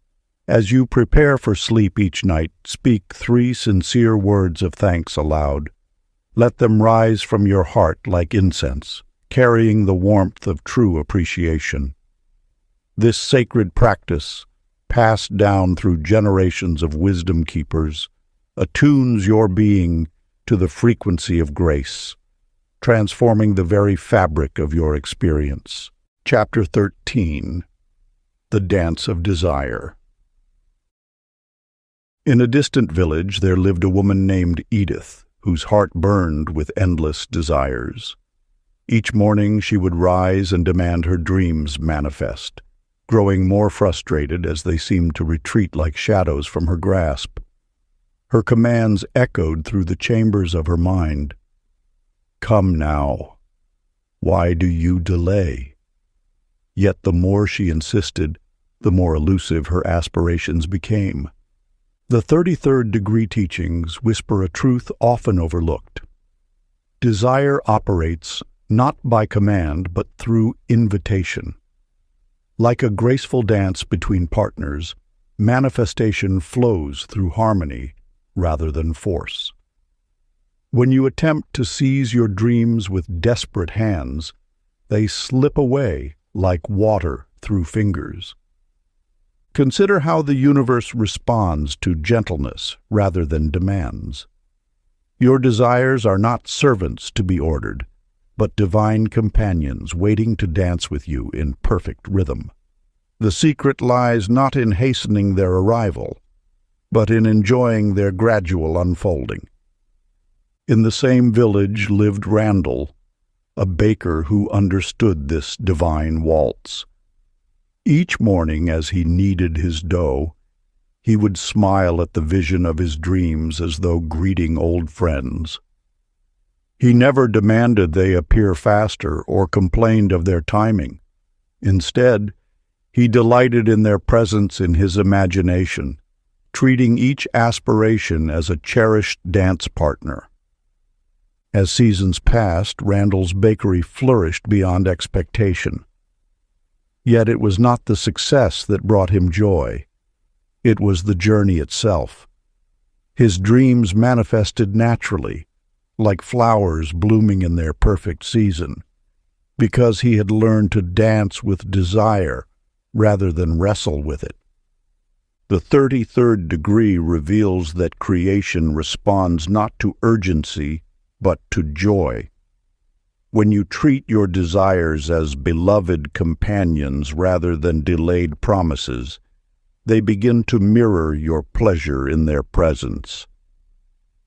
As you prepare for sleep each night, speak 3 sincere words of thanks aloud. Let them rise from your heart like incense, carrying the warmth of true appreciation. This sacred practice, passed down through generations of wisdom keepers, attunes your being to the frequency of grace, transforming the very fabric of your experience. Chapter 13. The Dance of Desire. In a distant village there lived a woman named Edith, whose heart burned with endless desires. Each morning she would rise and demand her dreams manifest, growing more frustrated as they seemed to retreat like shadows from her grasp. Her commands echoed through the chambers of her mind. "Come now. Why do you delay?" Yet the more she insisted, the more elusive her aspirations became. The 33rd degree teachings whisper a truth often overlooked. Desire operates not by command but through invitation. Like a graceful dance between partners, manifestation flows through harmony rather than force. When you attempt to seize your dreams with desperate hands, they slip away like water through fingers. Consider how the universe responds to gentleness rather than demands. Your desires are not servants to be ordered, but divine companions waiting to dance with you in perfect rhythm. The secret lies not in hastening their arrival, but in enjoying their gradual unfolding. In the same village lived Randall, a baker who understood this divine waltz. Each morning as he kneaded his dough, he would smile at the vision of his dreams as though greeting old friends. He never demanded they appear faster or complained of their timing. Instead, he delighted in their presence in his imagination, treating each aspiration as a cherished dance partner. As seasons passed, Randall's bakery flourished beyond expectation. Yet it was not the success that brought him joy. It was the journey itself. His dreams manifested naturally, like flowers blooming in their perfect season, because he had learned to dance with desire rather than wrestle with it. The 33rd degree reveals that creation responds not to urgency, but to joy. When you treat your desires as beloved companions rather than delayed promises, they begin to mirror your pleasure in their presence.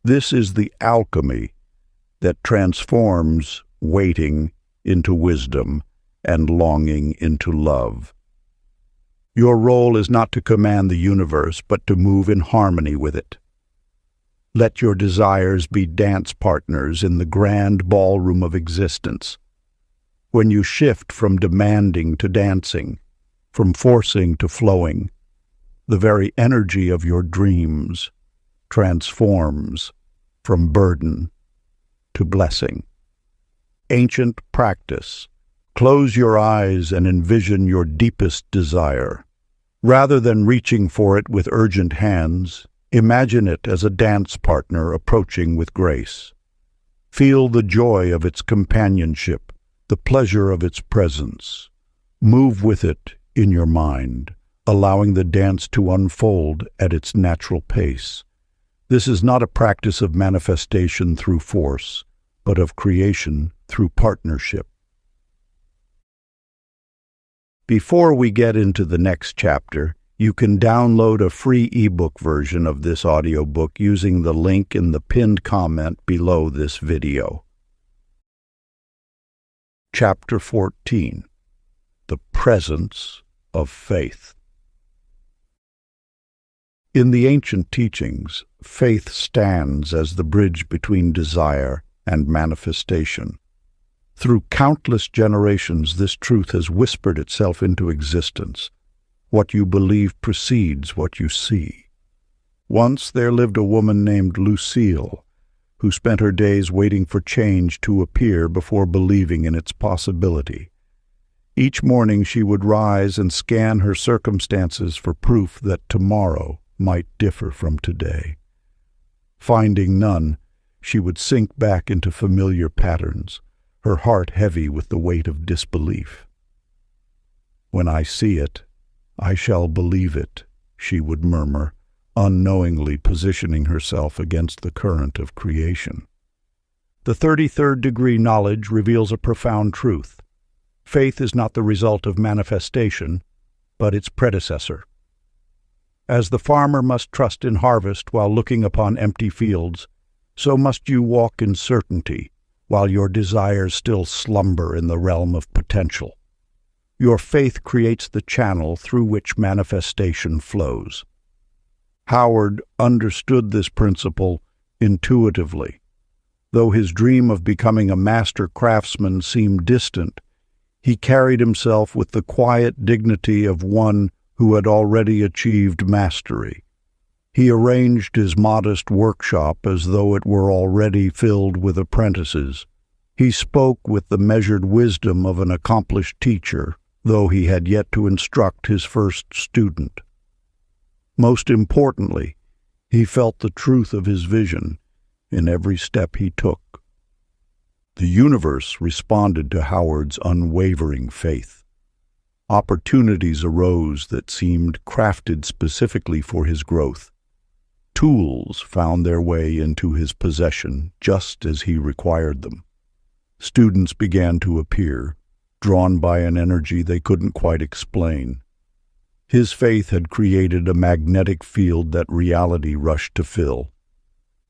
This is the alchemy that transforms waiting into wisdom and longing into love. Your role is not to command the universe, but to move in harmony with it. Let your desires be dance partners in the grand ballroom of existence. When you shift from demanding to dancing, from forcing to flowing, the very energy of your dreams transforms from burden to blessing. Ancient practice. Close your eyes and envision your deepest desire. Rather than reaching for it with urgent hands, imagine it as a dance partner approaching with grace. Feel the joy of its companionship, the pleasure of its presence. Move with it in your mind, allowing the dance to unfold at its natural pace. This is not a practice of manifestation through force, but of creation through partnership. Before we get into the next chapter, you can download a free ebook version of this audiobook using the link in the pinned comment below this video. Chapter 14. The Presence of Faith. In the ancient teachings, faith stands as the bridge between desire and manifestation. Through countless generations, this truth has whispered itself into existence. What you believe precedes what you see. Once there lived a woman named Lucille, who spent her days waiting for change to appear before believing in its possibility. Each morning she would rise and scan her circumstances for proof that tomorrow might differ from today. Finding none, she would sink back into familiar patterns, her heart heavy with the weight of disbelief. "When I see it, I shall believe it," she would murmur, unknowingly positioning herself against the current of creation. The 33rd degree knowledge reveals a profound truth. Faith is not the result of manifestation, but its predecessor. As the farmer must trust in harvest while looking upon empty fields, so must you walk in certainty while your desires still slumber in the realm of potential. Your faith creates the channel through which manifestation flows. Howard understood this principle intuitively. Though his dream of becoming a master craftsman seemed distant, he carried himself with the quiet dignity of one who had already achieved mastery. He arranged his modest workshop as though it were already filled with apprentices. He spoke with the measured wisdom of an accomplished teacher, though he had yet to instruct his first student. Most importantly, he felt the truth of his vision in every step he took. The universe responded to Howard's unwavering faith. Opportunities arose that seemed crafted specifically for his growth. Tools found their way into his possession just as he required them. Students began to appear, drawn by an energy they couldn't quite explain. His faith had created a magnetic field that reality rushed to fill.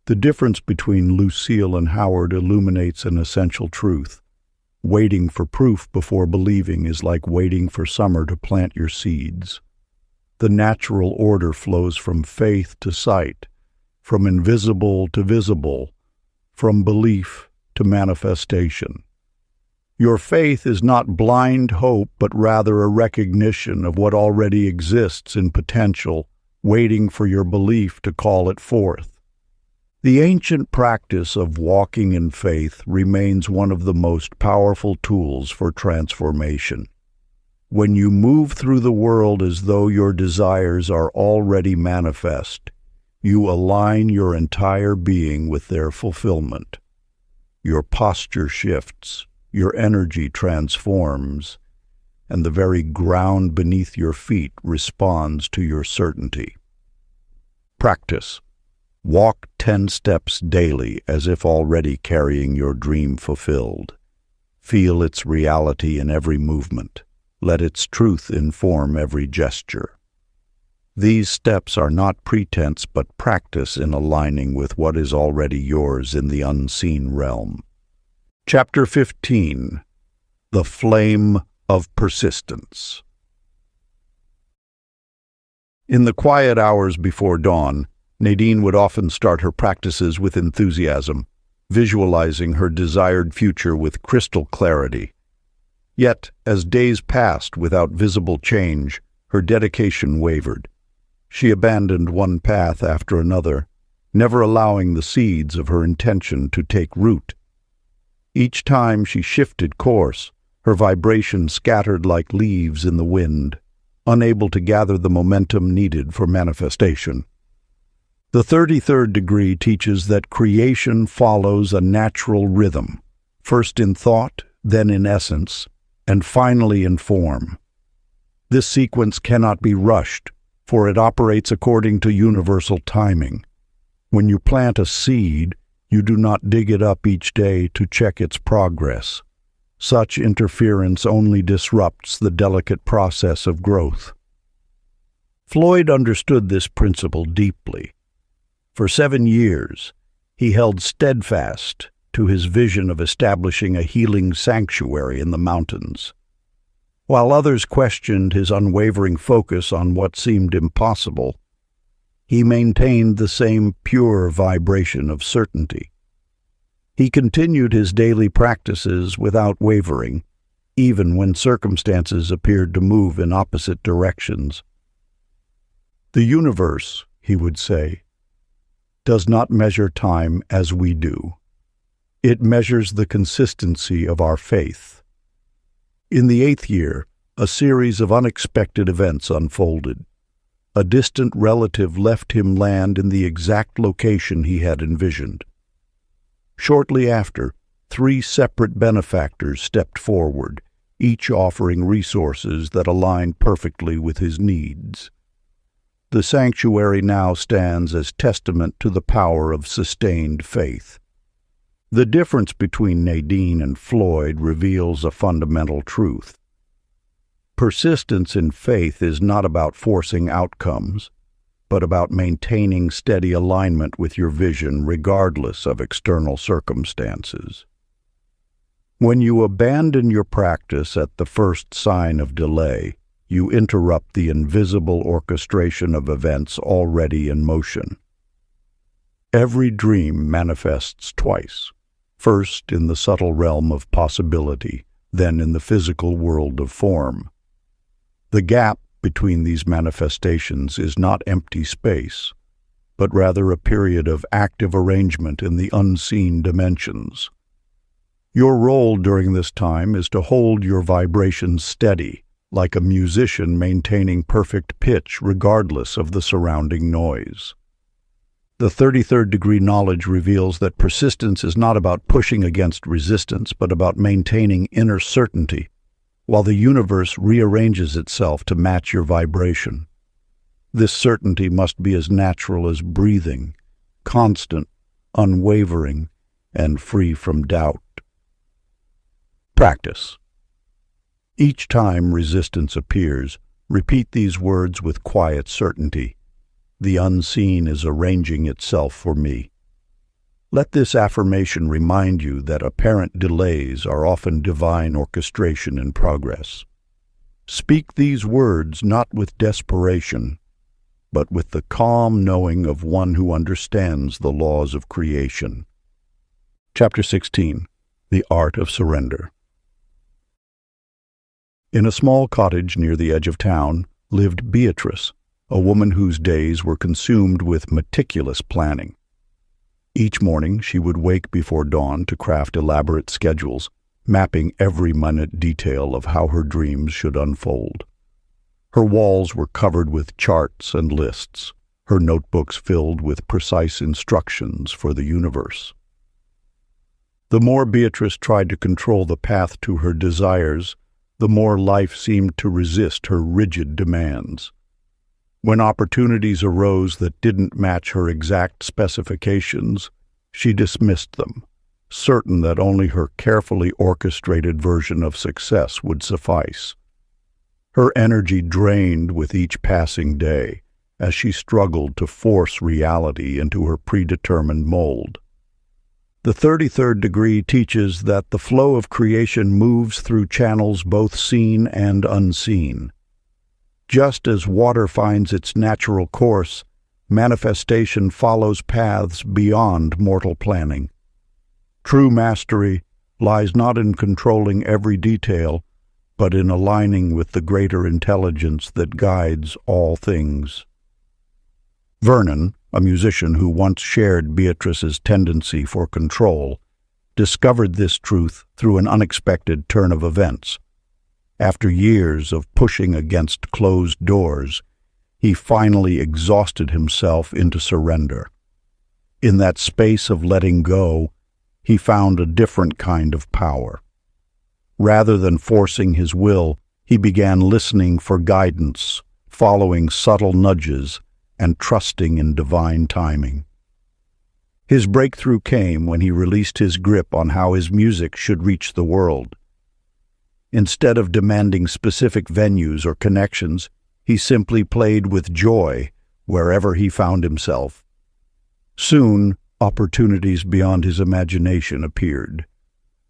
The difference between Lucille and Howard illuminates an essential truth. Waiting for proof before believing is like waiting for summer to plant your seeds. The natural order flows from faith to sight, from invisible to visible, from belief to manifestation. Your faith is not blind hope, but rather a recognition of what already exists in potential, waiting for your belief to call it forth. The ancient practice of walking in faith remains one of the most powerful tools for transformation. When you move through the world as though your desires are already manifest, you align your entire being with their fulfillment. Your posture shifts, your energy transforms, and the very ground beneath your feet responds to your certainty. Practice. Walk 10 steps daily as if already carrying your dream fulfilled. Feel its reality in every movement. Let its truth inform every gesture. These steps are not pretense but practice in aligning with what is already yours in the unseen realm. Chapter 15. The Flame of Persistence. In the quiet hours before dawn, Nadine would often start her practices with enthusiasm, visualizing her desired future with crystal clarity. Yet, as days passed without visible change, her dedication wavered. She abandoned one path after another, never allowing the seeds of her intention to take root. Each time she shifted course, her vibration scattered like leaves in the wind, unable to gather the momentum needed for manifestation. The 33rd degree teaches that creation follows a natural rhythm, first in thought, then in essence, and finally in form. This sequence cannot be rushed, for it operates according to universal timing. When you plant a seed, you do not dig it up each day to check its progress. Such interference only disrupts the delicate process of growth. Floyd understood this principle deeply. For 7 years, he held steadfast to his vision of establishing a healing sanctuary in the mountains. While others questioned his unwavering focus on what seemed impossible, he maintained the same pure vibration of certainty. He continued his daily practices without wavering, even when circumstances appeared to move in opposite directions. "The universe," he would say, "does not measure time as we do. It measures the consistency of our faith." In the 8th year, a series of unexpected events unfolded. A distant relative left him land in the exact location he had envisioned. Shortly after, 3 separate benefactors stepped forward, each offering resources that aligned perfectly with his needs. The sanctuary now stands as testament to the power of sustained faith. The difference between Nadine and Floyd reveals a fundamental truth. Persistence in faith is not about forcing outcomes, but about maintaining steady alignment with your vision regardless of external circumstances. When you abandon your practice at the first sign of delay, you interrupt the invisible orchestration of events already in motion. Every dream manifests twice, first in the subtle realm of possibility, then in the physical world of form. The gap between these manifestations is not empty space, but rather a period of active arrangement in the unseen dimensions. Your role during this time is to hold your vibrations steady, like a musician maintaining perfect pitch regardless of the surrounding noise. The 33rd degree knowledge reveals that persistence is not about pushing against resistance, but about maintaining inner certainty, while the universe rearranges itself to match your vibration. This certainty must be as natural as breathing, constant, unwavering, and free from doubt. Practice. Each time resistance appears, repeat these words with quiet certainty. The unseen is arranging itself for me. Let this affirmation remind you that apparent delays are often divine orchestration in progress. Speak these words not with desperation, but with the calm knowing of one who understands the laws of creation. Chapter 16. The Art of Surrender. In a small cottage near the edge of town lived Beatrice, a woman whose days were consumed with meticulous planning. Each morning she would wake before dawn to craft elaborate schedules, mapping every minute detail of how her dreams should unfold. Her walls were covered with charts and lists, her notebooks filled with precise instructions for the universe. The more Beatrice tried to control the path to her desires, the more life seemed to resist her rigid demands. When opportunities arose that didn't match her exact specifications, she dismissed them, certain that only her carefully orchestrated version of success would suffice. Her energy drained with each passing day as she struggled to force reality into her predetermined mold. The 33rd degree teaches that the flow of creation moves through channels both seen and unseen. Just as water finds its natural course, manifestation follows paths beyond mortal planning. True mastery lies not in controlling every detail, but in aligning with the greater intelligence that guides all things. Vernon, a musician who once shared Beatrice's tendency for control, discovered this truth through an unexpected turn of events. After years of pushing against closed doors, he finally exhausted himself into surrender. In that space of letting go, he found a different kind of power. Rather than forcing his will, he began listening for guidance, following subtle nudges, and trusting in divine timing. His breakthrough came when he released his grip on how his music should reach the world. Instead of demanding specific venues or connections, he simply played with joy wherever he found himself. Soon, opportunities beyond his imagination appeared.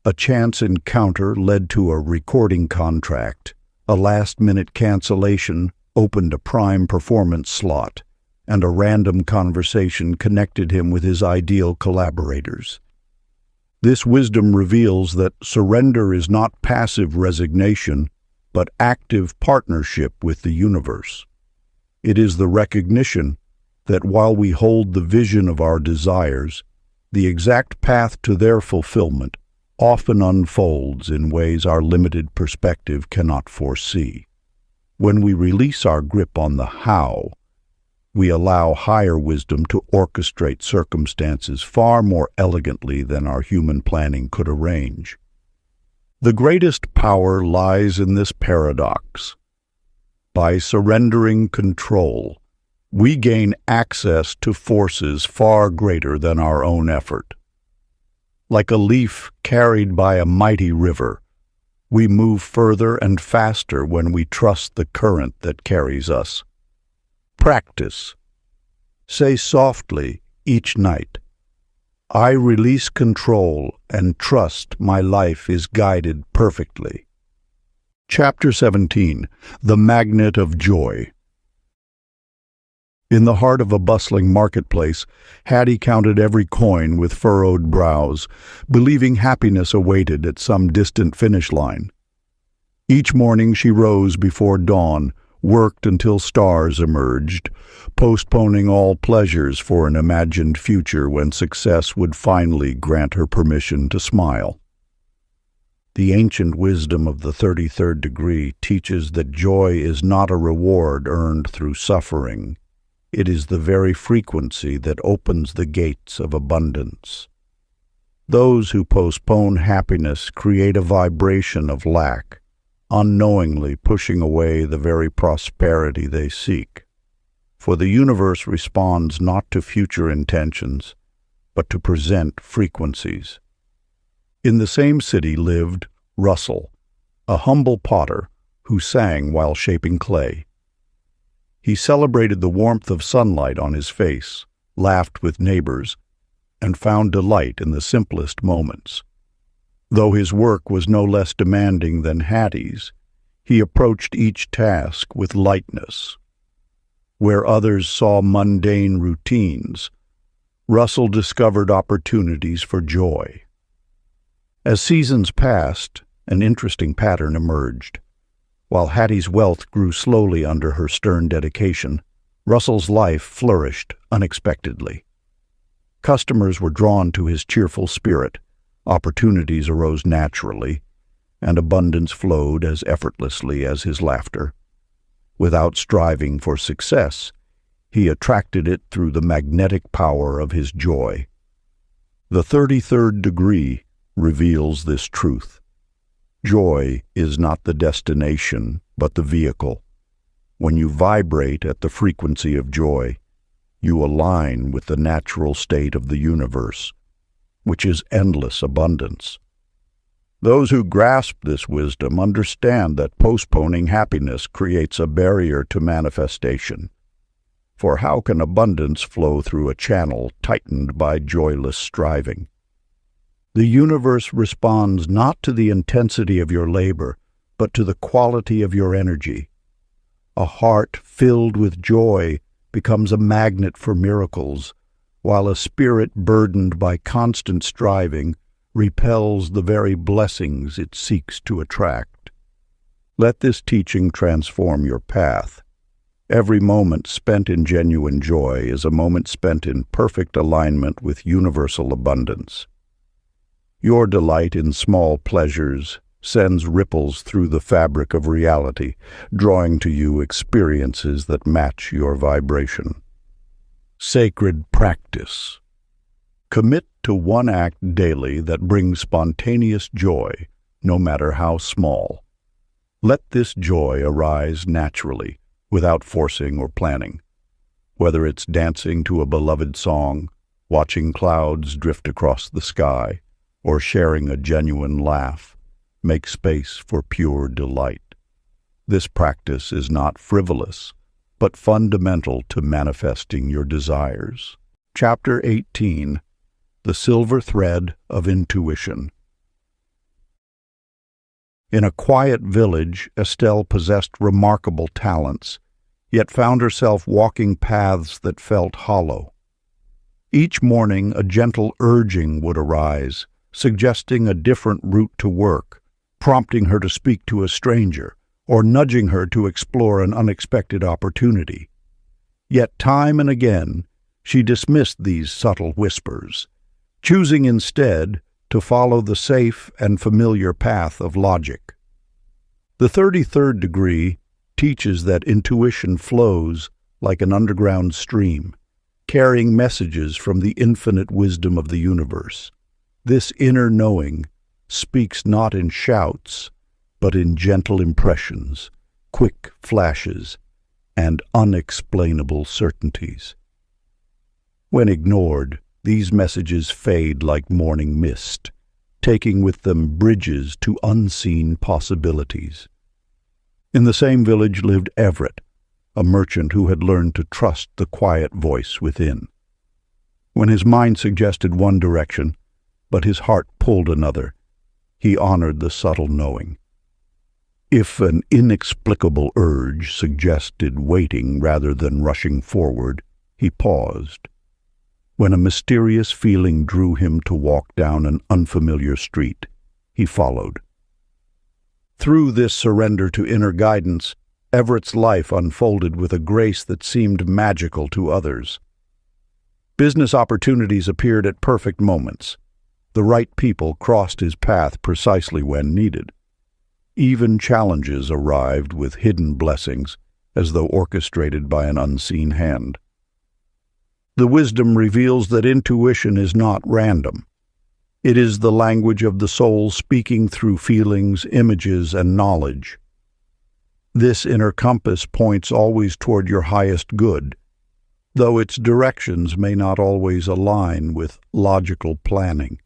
A chance encounter led to a recording contract. A last-minute cancellation opened a prime performance slot, and a random conversation connected him with his ideal collaborators. This wisdom reveals that surrender is not passive resignation, but active partnership with the universe. It is the recognition that while we hold the vision of our desires, the exact path to their fulfillment often unfolds in ways our limited perspective cannot foresee. When we release our grip on the how, we allow higher wisdom to orchestrate circumstances far more elegantly than our human planning could arrange. The greatest power lies in this paradox. By surrendering control, we gain access to forces far greater than our own effort. Like a leaf carried by a mighty river, we move further and faster when we trust the current that carries us. Practice. Say softly each night, "I release control and trust my life is guided perfectly." Chapter 17. The Magnet of Joy. In the heart of a bustling marketplace, Hattie counted every coin with furrowed brows, believing happiness awaited at some distant finish line. Each morning she rose before dawn, worked until stars emerged, postponing all pleasures for an imagined future when success would finally grant her permission to smile. The ancient wisdom of the 33rd degree teaches that joy is not a reward earned through suffering. It is the very frequency that opens the gates of abundance. Those who postpone happiness create a vibration of lack, unknowingly pushing away the very prosperity they seek. For the universe responds not to future intentions, but to present frequencies. In the same city lived Russell, a humble potter who sang while shaping clay. He celebrated the warmth of sunlight on his face, laughed with neighbors, and found delight in the simplest moments. Though his work was no less demanding than Hattie's, he approached each task with lightness. Where others saw mundane routines, Russell discovered opportunities for joy. As seasons passed, an interesting pattern emerged. While Hattie's wealth grew slowly under her stern dedication, Russell's life flourished unexpectedly. Customers were drawn to his cheerful spirit, opportunities arose naturally, and abundance flowed as effortlessly as his laughter. Without striving for success, he attracted it through the magnetic power of his joy. The 33rd degree reveals this truth. Joy is not the destination, but the vehicle. When you vibrate at the frequency of joy, you align with the natural state of the universe, which is endless abundance. Those who grasp this wisdom understand that postponing happiness creates a barrier to manifestation. For how can abundance flow through a channel tightened by joyless striving? The universe responds not to the intensity of your labor, but to the quality of your energy. A heart filled with joy becomes a magnet for miracles, while a spirit burdened by constant striving repels the very blessings it seeks to attract. Let this teaching transform your path. Every moment spent in genuine joy is a moment spent in perfect alignment with universal abundance. Your delight in small pleasures sends ripples through the fabric of reality, drawing to you experiences that match your vibration. Sacred practice. Commit to one act daily that brings spontaneous joy, no matter how small. Let this joy arise naturally, without forcing or planning. Whether it's dancing to a beloved song, watching clouds drift across the sky, or sharing a genuine laugh. Make space for pure delight. This practice is not frivolous, but fundamental to manifesting your desires. Chapter 18. The Silver Thread of Intuition. In a quiet village, Estelle possessed remarkable talents, yet found herself walking paths that felt hollow. Each morning a gentle urging would arise, suggesting a different route to work, prompting her to speak to a stranger, or nudging her to explore an unexpected opportunity. Yet time and again she dismissed these subtle whispers, choosing instead to follow the safe and familiar path of logic. The 33rd degree teaches that intuition flows like an underground stream, carrying messages from the infinite wisdom of the universe. This inner knowing speaks not in shouts, but in gentle impressions, quick flashes, and unexplainable certainties. When ignored, these messages fade like morning mist, taking with them bridges to unseen possibilities. In the same village lived Everett, a merchant who had learned to trust the quiet voice within. When his mind suggested one direction, but his heart pulled another, he honored the subtle knowing. If an inexplicable urge suggested waiting rather than rushing forward, he paused. When a mysterious feeling drew him to walk down an unfamiliar street, he followed. Through this surrender to inner guidance, Everett's life unfolded with a grace that seemed magical to others. Business opportunities appeared at perfect moments. The right people crossed his path precisely when needed. Even challenges arrived with hidden blessings, as though orchestrated by an unseen hand. The wisdom reveals that intuition is not random. It is the language of the soul speaking through feelings, images, and knowledge. This inner compass points always toward your highest good, though its directions may not always align with logical planning.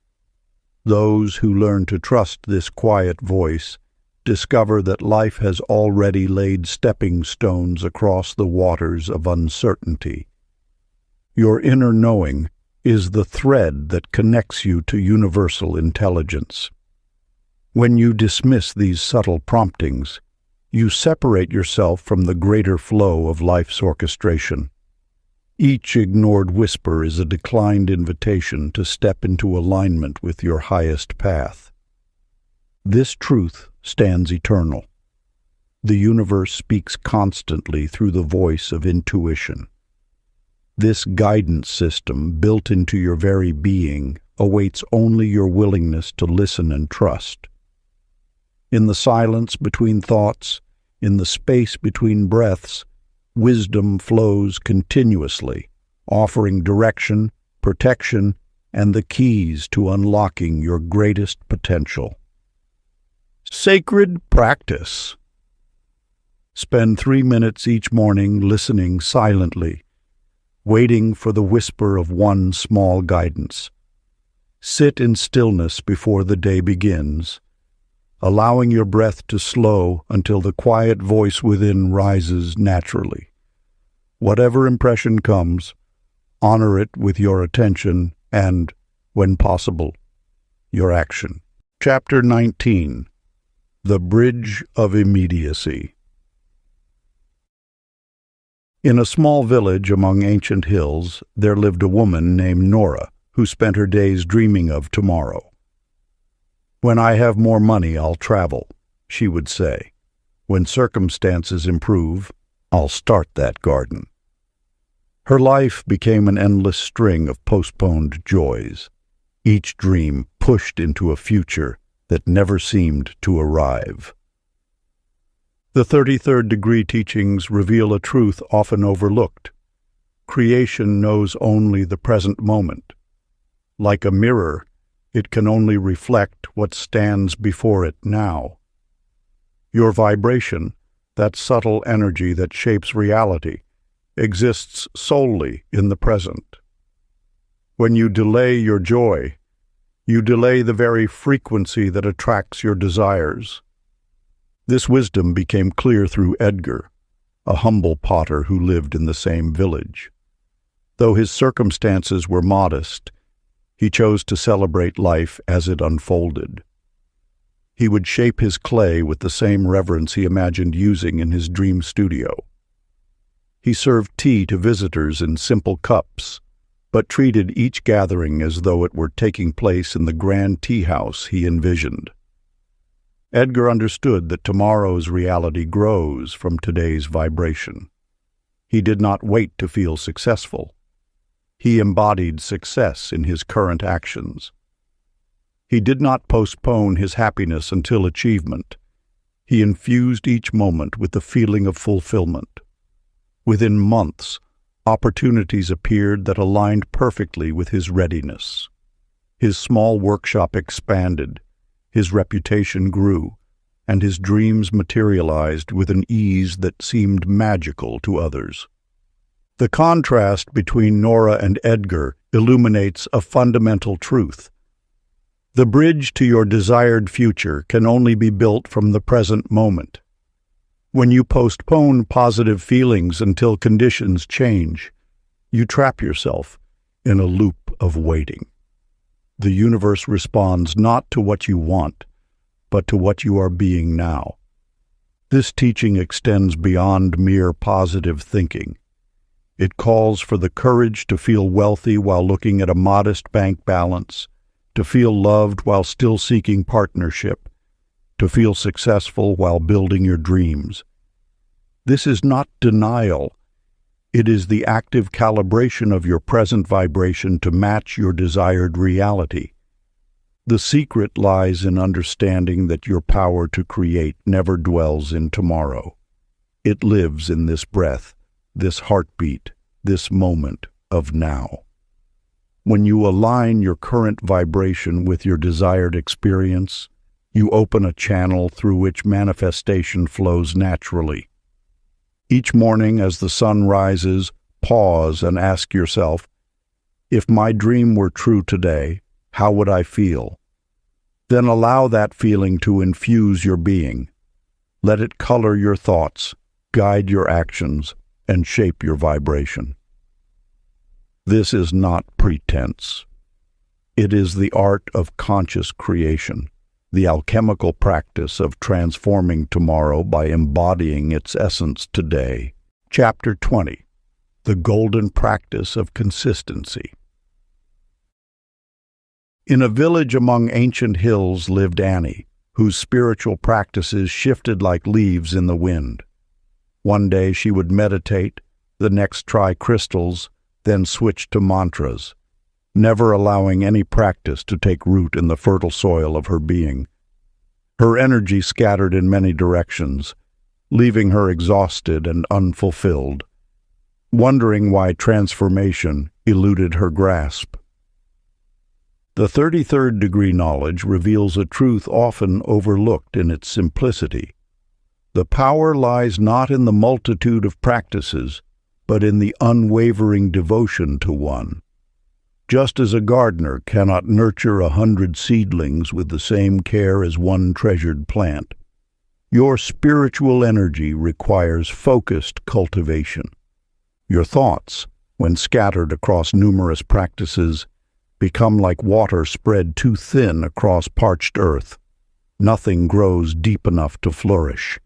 Those who learn to trust this quiet voice discover that life has already laid stepping stones across the waters of uncertainty. Your inner knowing is the thread that connects you to universal intelligence. When you dismiss these subtle promptings, you separate yourself from the greater flow of life's orchestration. Each ignored whisper is a declined invitation to step into alignment with your highest path. This truth stands eternal. The universe speaks constantly through the voice of intuition. This guidance system, built into your very being, awaits only your willingness to listen and trust. In the silence between thoughts, in the space between breaths, wisdom flows continuously, offering direction, protection, and the keys to unlocking your greatest potential. Sacred practice. Spend 3 minutes each morning listening silently, waiting for the whisper of one small guidance. Sit in stillness before the day begins, allowing your breath to slow until the quiet voice within rises naturally. Whatever impression comes, honor it with your attention and, when possible, your action. Chapter 19. The Bridge of Immediacy. In a small village among ancient hills, there lived a woman named Nora, who spent her days dreaming of tomorrow. "When I have more money, I'll travel," she would say. "When circumstances improve, I'll start that garden." Her life became an endless string of postponed joys, each dream pushed into a future that never seemed to arrive. The 33rd degree teachings reveal a truth often overlooked. Creation knows only the present moment. Like a mirror, it can only reflect what stands before it now. Your vibration, that subtle energy that shapes reality, exists solely in the present. When you delay your joy, you delay the very frequency that attracts your desires. This wisdom became clear through Edgar, a humble potter who lived in the same village. Though his circumstances were modest, he chose to celebrate life as it unfolded. He would shape his clay with the same reverence he imagined using in his dream studio. He served tea to visitors in simple cups, but treated each gathering as though it were taking place in the grand tea house he envisioned. Edgar understood that tomorrow's reality grows from today's vibration. He did not wait to feel successful. He embodied success in his current actions. He did not postpone his happiness until achievement. He infused each moment with the feeling of fulfillment. Within months, opportunities appeared that aligned perfectly with his readiness. His small workshop expanded, his reputation grew, and his dreams materialized with an ease that seemed magical to others. The contrast between Nora and Edgar illuminates a fundamental truth. The bridge to your desired future can only be built from the present moment. When you postpone positive feelings until conditions change, you trap yourself in a loop of waiting. The universe responds not to what you want, but to what you are being now. This teaching extends beyond mere positive thinking. It calls for the courage to feel wealthy while looking at a modest bank balance, to feel loved while still seeking partnership, to feel successful while building your dreams. This is not denial. It is the active calibration of your present vibration to match your desired reality. The secret lies in understanding that your power to create never dwells in tomorrow. It lives in this breath, this heartbeat, this moment of now. When you align your current vibration with your desired experience, you open a channel through which manifestation flows naturally. Each morning as the sun rises, pause and ask yourself, if my dream were true today, how would I feel? Then allow that feeling to infuse your being. Let it color your thoughts, guide your actions, and shape your vibration. This is not pretense. It is the art of conscious creation, the alchemical practice of transforming tomorrow by embodying its essence today. Chapter 20. The Golden Practice of Consistency. In a village among ancient hills lived Annie, whose spiritual practices shifted like leaves in the wind. One day she would meditate, the next try crystals, then switch to mantras, never allowing any practice to take root in the fertile soil of her being. Her energy scattered in many directions, leaving her exhausted and unfulfilled, wondering why transformation eluded her grasp. The 33rd degree knowledge reveals a truth often overlooked in its simplicity. The power lies not in the multitude of practices, but in the unwavering devotion to one. Just as a gardener cannot nurture 100 seedlings with the same care as one treasured plant, your spiritual energy requires focused cultivation. Your thoughts, when scattered across numerous practices, become like water spread too thin across parched earth. Nothing grows deep enough to flourish.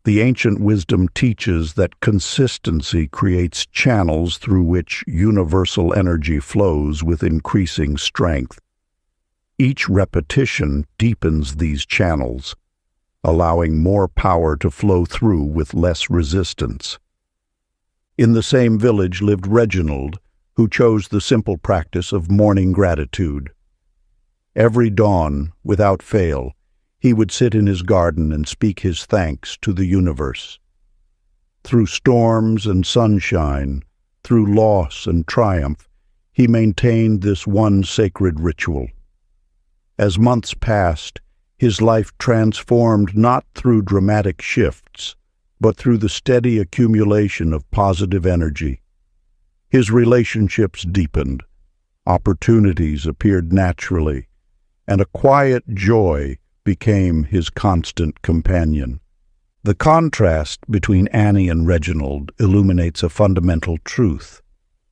The ancient wisdom teaches that consistency creates channels through which universal energy flows with increasing strength. Each repetition deepens these channels, allowing more power to flow through with less resistance. In the same village lived Reginald, who chose the simple practice of morning gratitude. Every dawn, without fail, he would sit in his garden and speak his thanks to the universe. Through storms and sunshine, through loss and triumph, he maintained this one sacred ritual. As months passed, his life transformed not through dramatic shifts, but through the steady accumulation of positive energy. His relationships deepened, Opportunities appeared naturally, and a quiet joy became his constant companion. The contrast between Annie and Reginald illuminates a fundamental truth.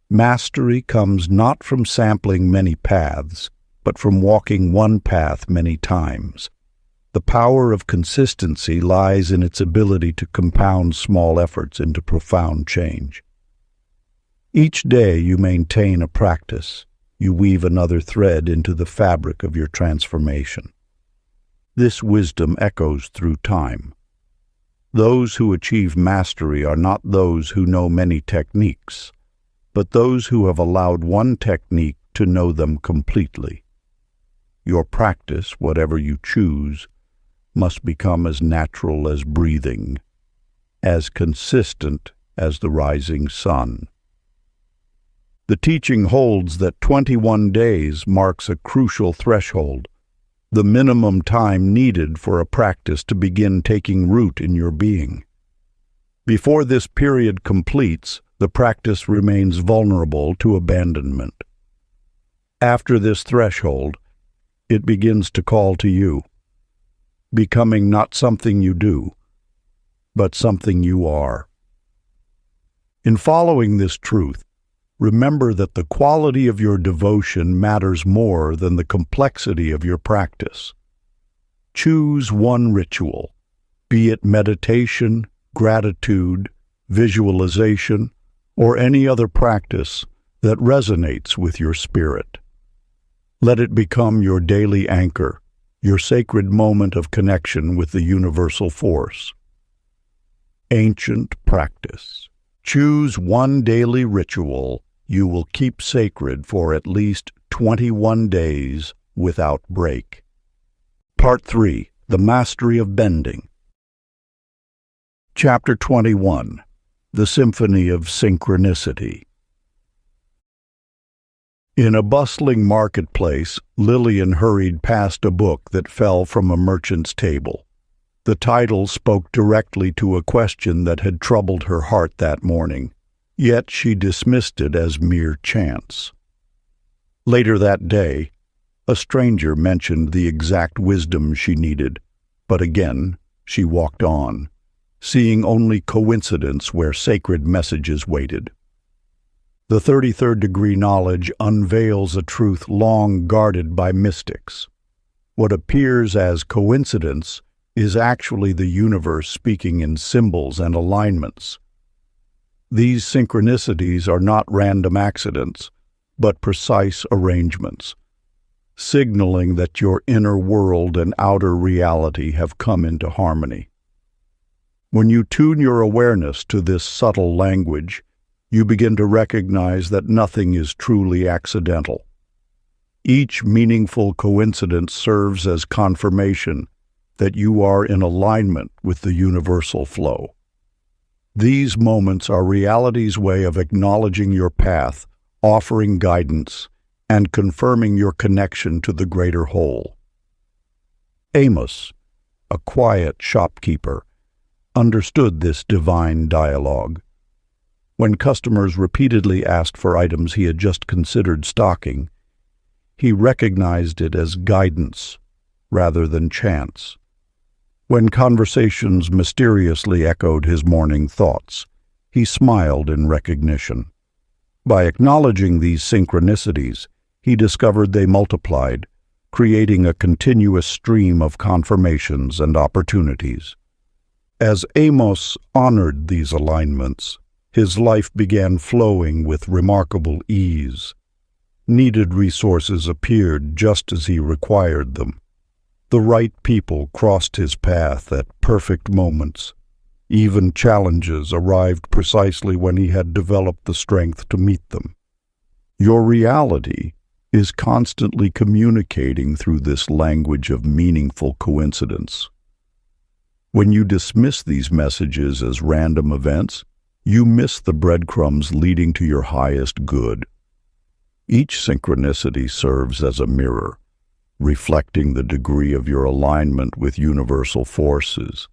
Mastery comes not from sampling many paths, but from walking one path many times. The power of consistency lies in its ability to compound small efforts into profound change. Each day you maintain a practice. You weave another thread into the fabric of your transformation. This wisdom echoes through time. Those who achieve mastery are not those who know many techniques, but those who have allowed one technique to know them completely. Your practice, whatever you choose, must become as natural as breathing, as consistent as the rising sun. The teaching holds that 21 days marks a crucial threshold, the minimum time needed for a practice to begin taking root in your being. Before this period completes, the practice remains vulnerable to abandonment. After this threshold, it begins to call to you, becoming not something you do, but something you are. In following this truth, remember that the quality of your devotion matters more than the complexity of your practice. Choose one ritual, be it meditation, gratitude, visualization, or any other practice that resonates with your spirit. Let it become your daily anchor, your sacred moment of connection with the universal force. Ancient practice. Choose one daily ritual you will keep sacred for at least 21 days without break. Part 3. The Mastery of Bending. Chapter 21. The Symphony of Synchronicity. In a bustling marketplace, Lillian hurried past a book that fell from a merchant's table. The title spoke directly to a question that had troubled her heart that morning, yet she dismissed it as mere chance. Later that day, a stranger mentioned the exact wisdom she needed, but again she walked on, seeing only coincidence where sacred messages waited. The 33rd degree knowledge unveils a truth long guarded by mystics. What appears as coincidence is actually the universe speaking in symbols and alignments. These synchronicities are not random accidents, but precise arrangements, signaling that your inner world and outer reality have come into harmony. When you tune your awareness to this subtle language, you begin to recognize that nothing is truly accidental. Each meaningful coincidence serves as confirmation that you are in alignment with the universal flow. These moments are reality's way of acknowledging your path, offering guidance, and confirming your connection to the greater whole. Amos, a quiet shopkeeper, understood this divine dialogue. When customers repeatedly asked for items he had just considered stocking, he recognized it as guidance rather than chance. When conversations mysteriously echoed his morning thoughts, he smiled in recognition. By acknowledging these synchronicities, he discovered they multiplied, creating a continuous stream of confirmations and opportunities. As Amos honored these alignments, his life began flowing with remarkable ease. Needed resources appeared just as he required them. The right people crossed his path at perfect moments. Even challenges arrived precisely when he had developed the strength to meet them. Your reality is constantly communicating through this language of meaningful coincidence. When you dismiss these messages as random events, you miss the breadcrumbs leading to your highest good. Each synchronicity serves as a mirror, reflecting the degree of your alignment with universal forces.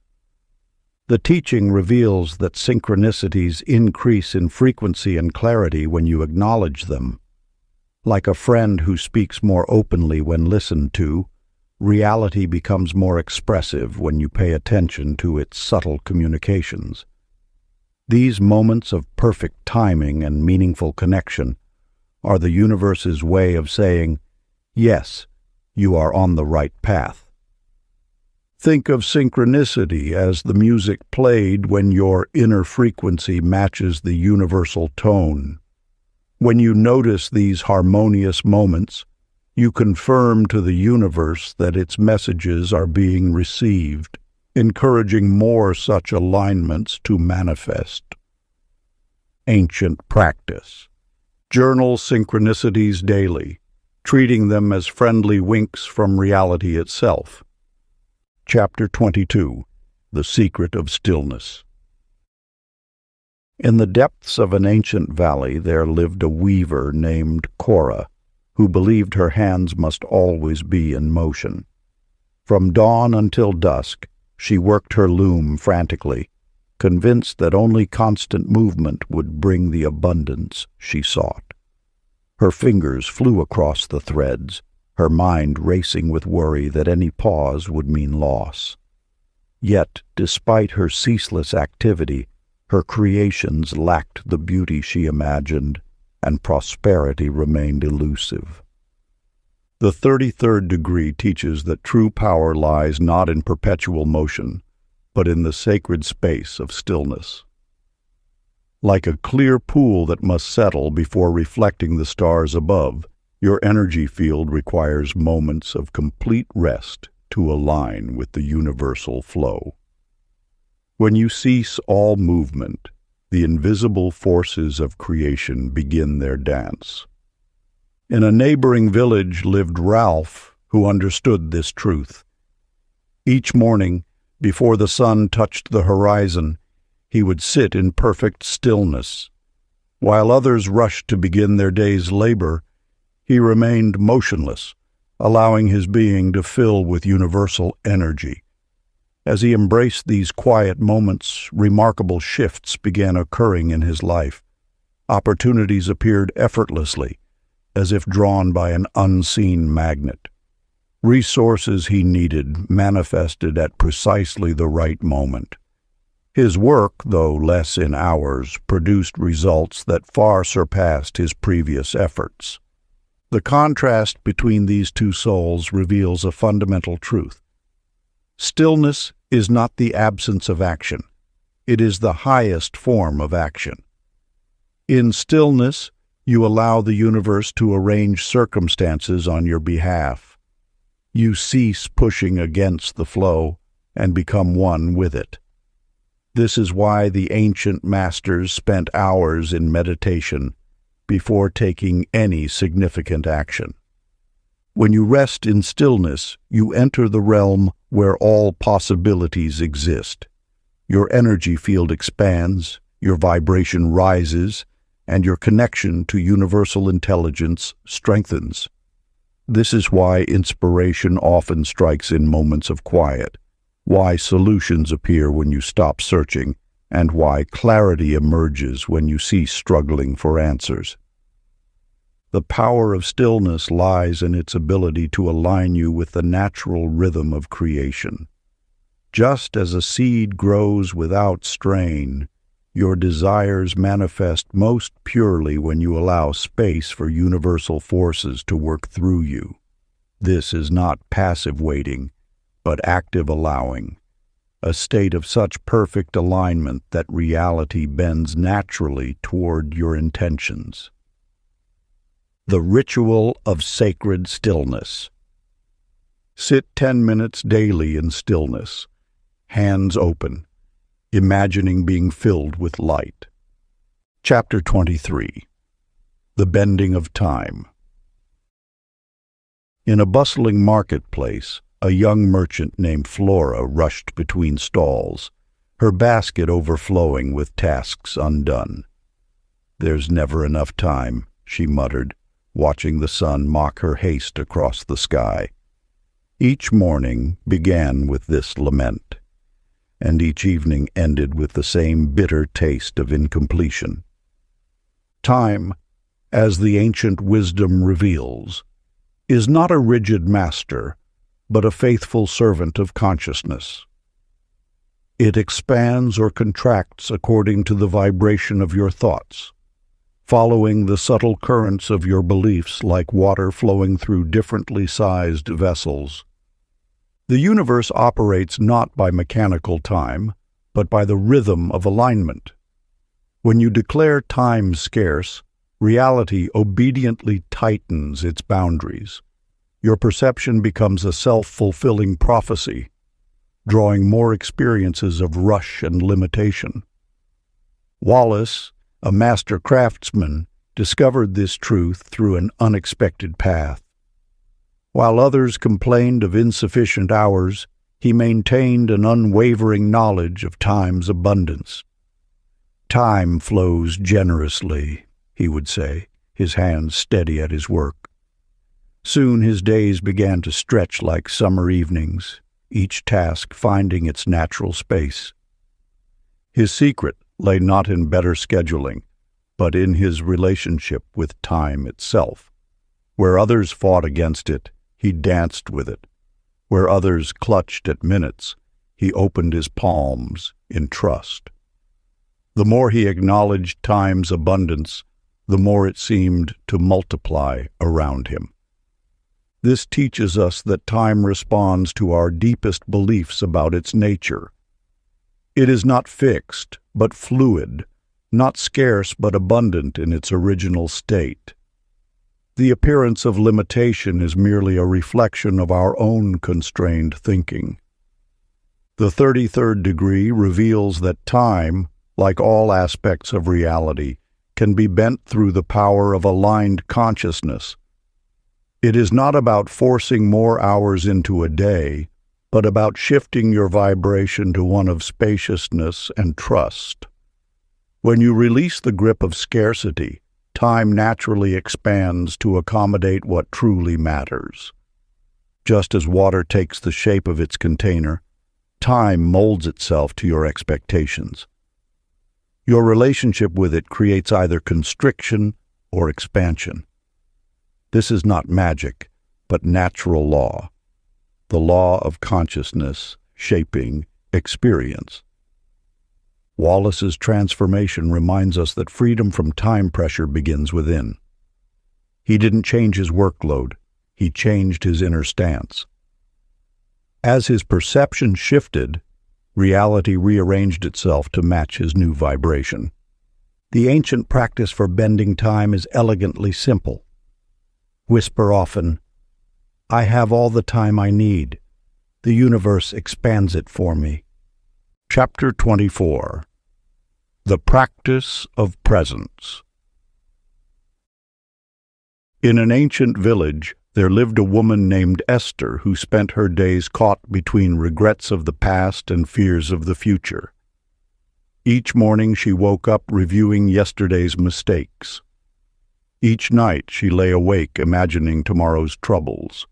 The teaching reveals that synchronicities increase in frequency and clarity when you acknowledge them. Like a friend who speaks more openly when listened to, reality becomes more expressive when you pay attention to its subtle communications. These moments of perfect timing and meaningful connection are the universe's way of saying, yes, you are on the right path. Think of synchronicity as the music played when your inner frequency matches the universal tone. When you notice these harmonious moments, you confirm to the universe that its messages are being received, encouraging more such alignments to manifest. Ancient practice. Journal synchronicities daily, treating them as friendly winks from reality itself. Chapter 22. The Secret of Stillness. In the depths of an ancient valley there lived a weaver named Cora, who believed her hands must always be in motion. From dawn until dusk, she worked her loom frantically, convinced that only constant movement would bring the abundance she sought. Her fingers flew across the threads, her mind racing with worry that any pause would mean loss. Yet, despite her ceaseless activity, her creations lacked the beauty she imagined, and prosperity remained elusive. The 33rd degree teaches that true power lies not in perpetual motion, but in the sacred space of stillness. Like a clear pool that must settle before reflecting the stars above, your energy field requires moments of complete rest to align with the universal flow. When you cease all movement, the invisible forces of creation begin their dance. In a neighboring village lived Ralph, who understood this truth. Each morning, before the sun touched the horizon, he would sit in perfect stillness. While others rushed to begin their day's labor, he remained motionless, allowing his being to fill with universal energy. As he embraced these quiet moments, remarkable shifts began occurring in his life. Opportunities appeared effortlessly, as if drawn by an unseen magnet. Resources he needed manifested at precisely the right moment. His work, though less in hours, produced results that far surpassed his previous efforts. The contrast between these two souls reveals a fundamental truth. Stillness is not the absence of action. It is the highest form of action. In stillness, you allow the universe to arrange circumstances on your behalf. You cease pushing against the flow and become one with it. This is why the ancient masters spent hours in meditation before taking any significant action. When you rest in stillness, you enter the realm where all possibilities exist. Your energy field expands, your vibration rises, and your connection to universal intelligence strengthens. This is why inspiration often strikes in moments of quiet, why solutions appear when you stop searching, and why clarity emerges when you cease struggling for answers. The power of stillness lies in its ability to align you with the natural rhythm of creation. Just as a seed grows without strain, your desires manifest most purely when you allow space for universal forces to work through you. This is not passive waiting, but active allowing, a state of such perfect alignment that reality bends naturally toward your intentions. The ritual of sacred stillness. Sit 10 minutes daily in stillness, hands open, imagining being filled with light. Chapter 23. The Bending of Time. In a bustling marketplace, a young merchant named Flora rushed between stalls, her basket overflowing with tasks undone. "There's never enough time," she muttered, watching the sun mock her haste across the sky. Each morning began with this lament, and each evening ended with the same bitter taste of incompletion. Time, as the ancient wisdom reveals, is not a rigid master, but a faithful servant of consciousness. It expands or contracts according to the vibration of your thoughts, following the subtle currents of your beliefs like water flowing through differently sized vessels. The universe operates not by mechanical time, but by the rhythm of alignment. When you declare time scarce, reality obediently tightens its boundaries. Your perception becomes a self-fulfilling prophecy, drawing more experiences of rush and limitation. Wallace, a master craftsman, discovered this truth through an unexpected path. While others complained of insufficient hours, he maintained an unwavering knowledge of time's abundance. "Time flows generously," he would say, his hands steady at his work. Soon his days began to stretch like summer evenings, each task finding its natural space. His secret lay not in better scheduling, but in his relationship with time itself. Where others fought against it, he danced with it. Where others clutched at minutes, he opened his palms in trust. The more he acknowledged time's abundance, the more it seemed to multiply around him. This teaches us that time responds to our deepest beliefs about its nature. It is not fixed, but fluid, not scarce but abundant in its original state. The appearance of limitation is merely a reflection of our own constrained thinking. The 33rd degree reveals that time, like all aspects of reality, can be bent through the power of aligned consciousness. It is not about forcing more hours into a day, but about shifting your vibration to one of spaciousness and trust. When you release the grip of scarcity, time naturally expands to accommodate what truly matters. Just as water takes the shape of its container, time molds itself to your expectations. Your relationship with it creates either constriction or expansion. This is not magic, but natural law, the law of consciousness shaping experience. Wallace's transformation reminds us that freedom from time pressure begins within. He didn't change his workload, he changed his inner stance. As his perception shifted, reality rearranged itself to match his new vibration. The ancient practice for bending time is elegantly simple. Whisper often, "I have all the time I need. The universe expands it for me." Chapter 24. The Practice of Presence. In an ancient village, there lived a woman named Esther who spent her days caught between regrets of the past and fears of the future. Each morning she woke up reviewing yesterday's mistakes. Each night she lay awake imagining tomorrow's troubles.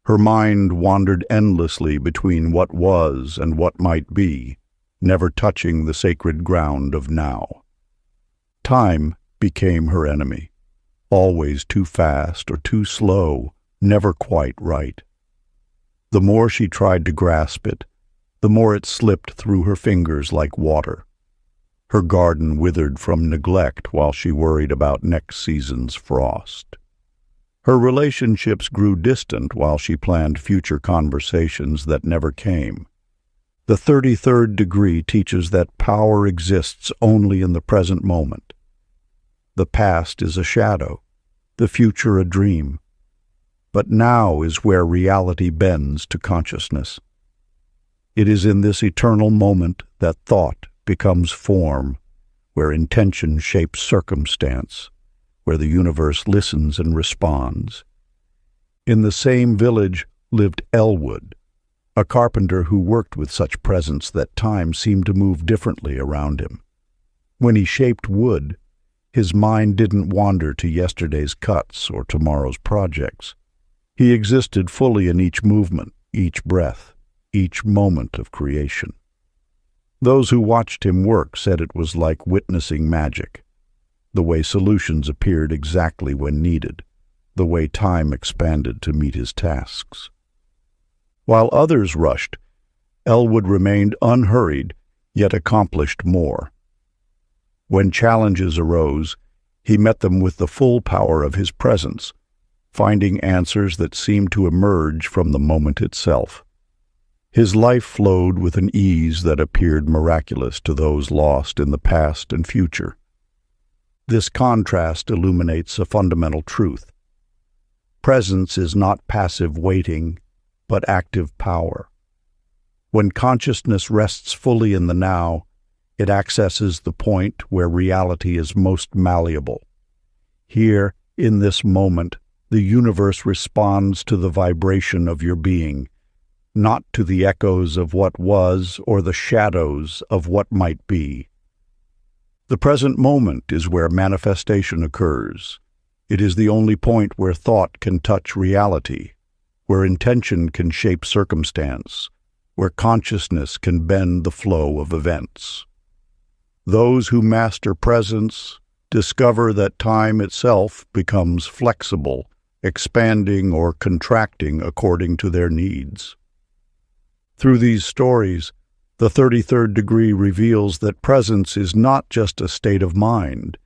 Her mind wandered endlessly between what was and what might be, never touching the sacred ground of now. Time became her enemy, always too fast or too slow, never quite right. The more she tried to grasp it, the more it slipped through her fingers like water. Her garden withered from neglect while she worried about next season's frost. Her relationships grew distant while she planned future conversations that never came. The 33rd degree teaches that power exists only in the present moment. The past is a shadow, the future a dream. But now is where reality bends to consciousness. It is in this eternal moment that thought becomes form, where intention shapes circumstance, where the universe listens and responds. In the same village lived Elwood, a carpenter who worked with such presence that time seemed to move differently around him. When he shaped wood, his mind didn't wander to yesterday's cuts or tomorrow's projects. He existed fully in each movement, each breath, each moment of creation. Those who watched him work said it was like witnessing magic. the way solutions appeared exactly when needed, the way time expanded to meet his tasks. While others rushed, Elwood remained unhurried, yet accomplished more. When challenges arose, he met them with the full power of his presence, finding answers that seemed to emerge from the moment itself. His life flowed with an ease that appeared miraculous to those lost in the past and future. This contrast illuminates a fundamental truth. Presence is not passive waiting, but active power. When consciousness rests fully in the now, it accesses the point where reality is most malleable. Here, in this moment, the universe responds to the vibration of your being, not to the echoes of what was or the shadows of what might be. The present moment is where manifestation occurs. It is the only point where thought can touch reality, where intention can shape circumstance, where consciousness can bend the flow of events. Those who master presence discover that time itself becomes flexible, expanding or contracting according to their needs. Through these stories, the 33rd degree reveals that presence is not just a state of mind,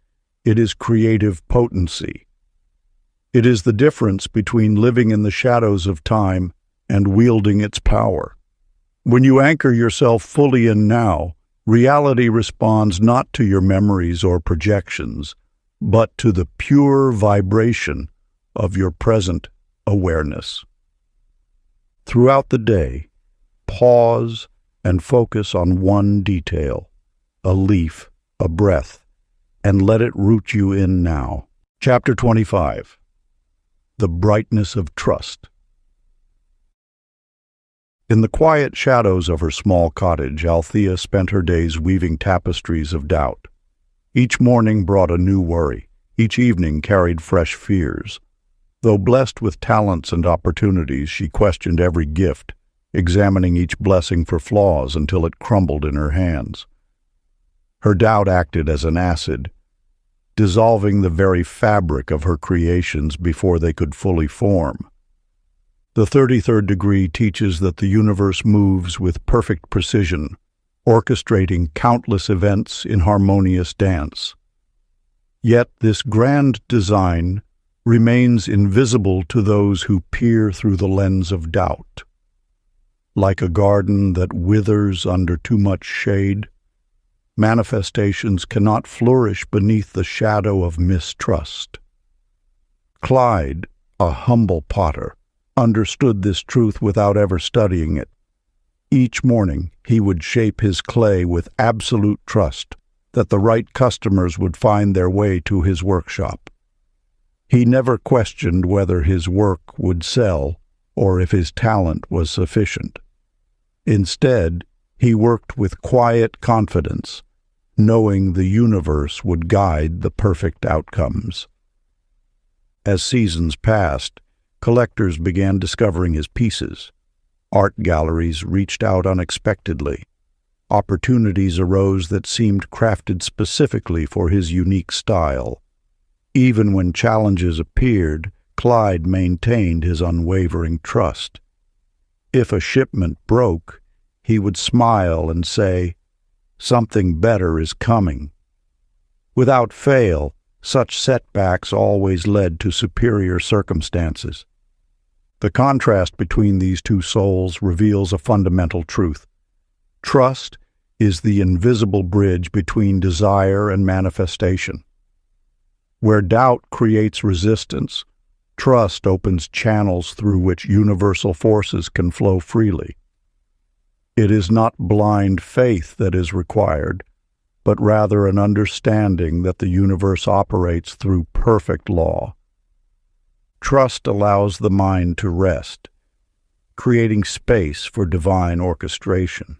it is creative potency. It is the difference between living in the shadows of time and wielding its power. When you anchor yourself fully in now, reality responds not to your memories or projections, but to the pure vibration of your present awareness. Throughout the day, pause and focus on one detail, a leaf, a breath, and let it root you in now. Chapter 25. The Brightness of Trust. In the quiet shadows of her small cottage, Althea spent her days weaving tapestries of doubt. Each morning brought a new worry. Each evening carried fresh fears. Though blessed with talents and opportunities, she questioned every gift, examining each blessing for flaws until it crumbled in her hands. Her doubt acted as an acid, dissolving the very fabric of her creations before they could fully form. The 33rd degree teaches that the universe moves with perfect precision, orchestrating countless events in harmonious dance. Yet this grand design remains invisible to those who peer through the lens of doubt. Like a garden that withers under too much shade, manifestations cannot flourish beneath the shadow of mistrust. Clyde, a humble potter, understood this truth without ever studying it. Each morning he would shape his clay with absolute trust that the right customers would find their way to his workshop. He never questioned whether his work would sell or if his talent was sufficient. Instead, he worked with quiet confidence, knowing the universe would guide the perfect outcomes. As seasons passed, collectors began discovering his pieces. Art galleries reached out unexpectedly. Opportunities arose that seemed crafted specifically for his unique style. Even when challenges appeared, Clyde maintained his unwavering trust. If a shipment broke, he would smile and say, "Something better is coming." Without fail, such setbacks always led to superior circumstances. The contrast between these two souls reveals a fundamental truth. Trust is the invisible bridge between desire and manifestation. Where doubt creates resistance, trust opens channels through which universal forces can flow freely. It is not blind faith that is required, but rather an understanding that the universe operates through perfect law. Trust allows the mind to rest, creating space for divine orchestration.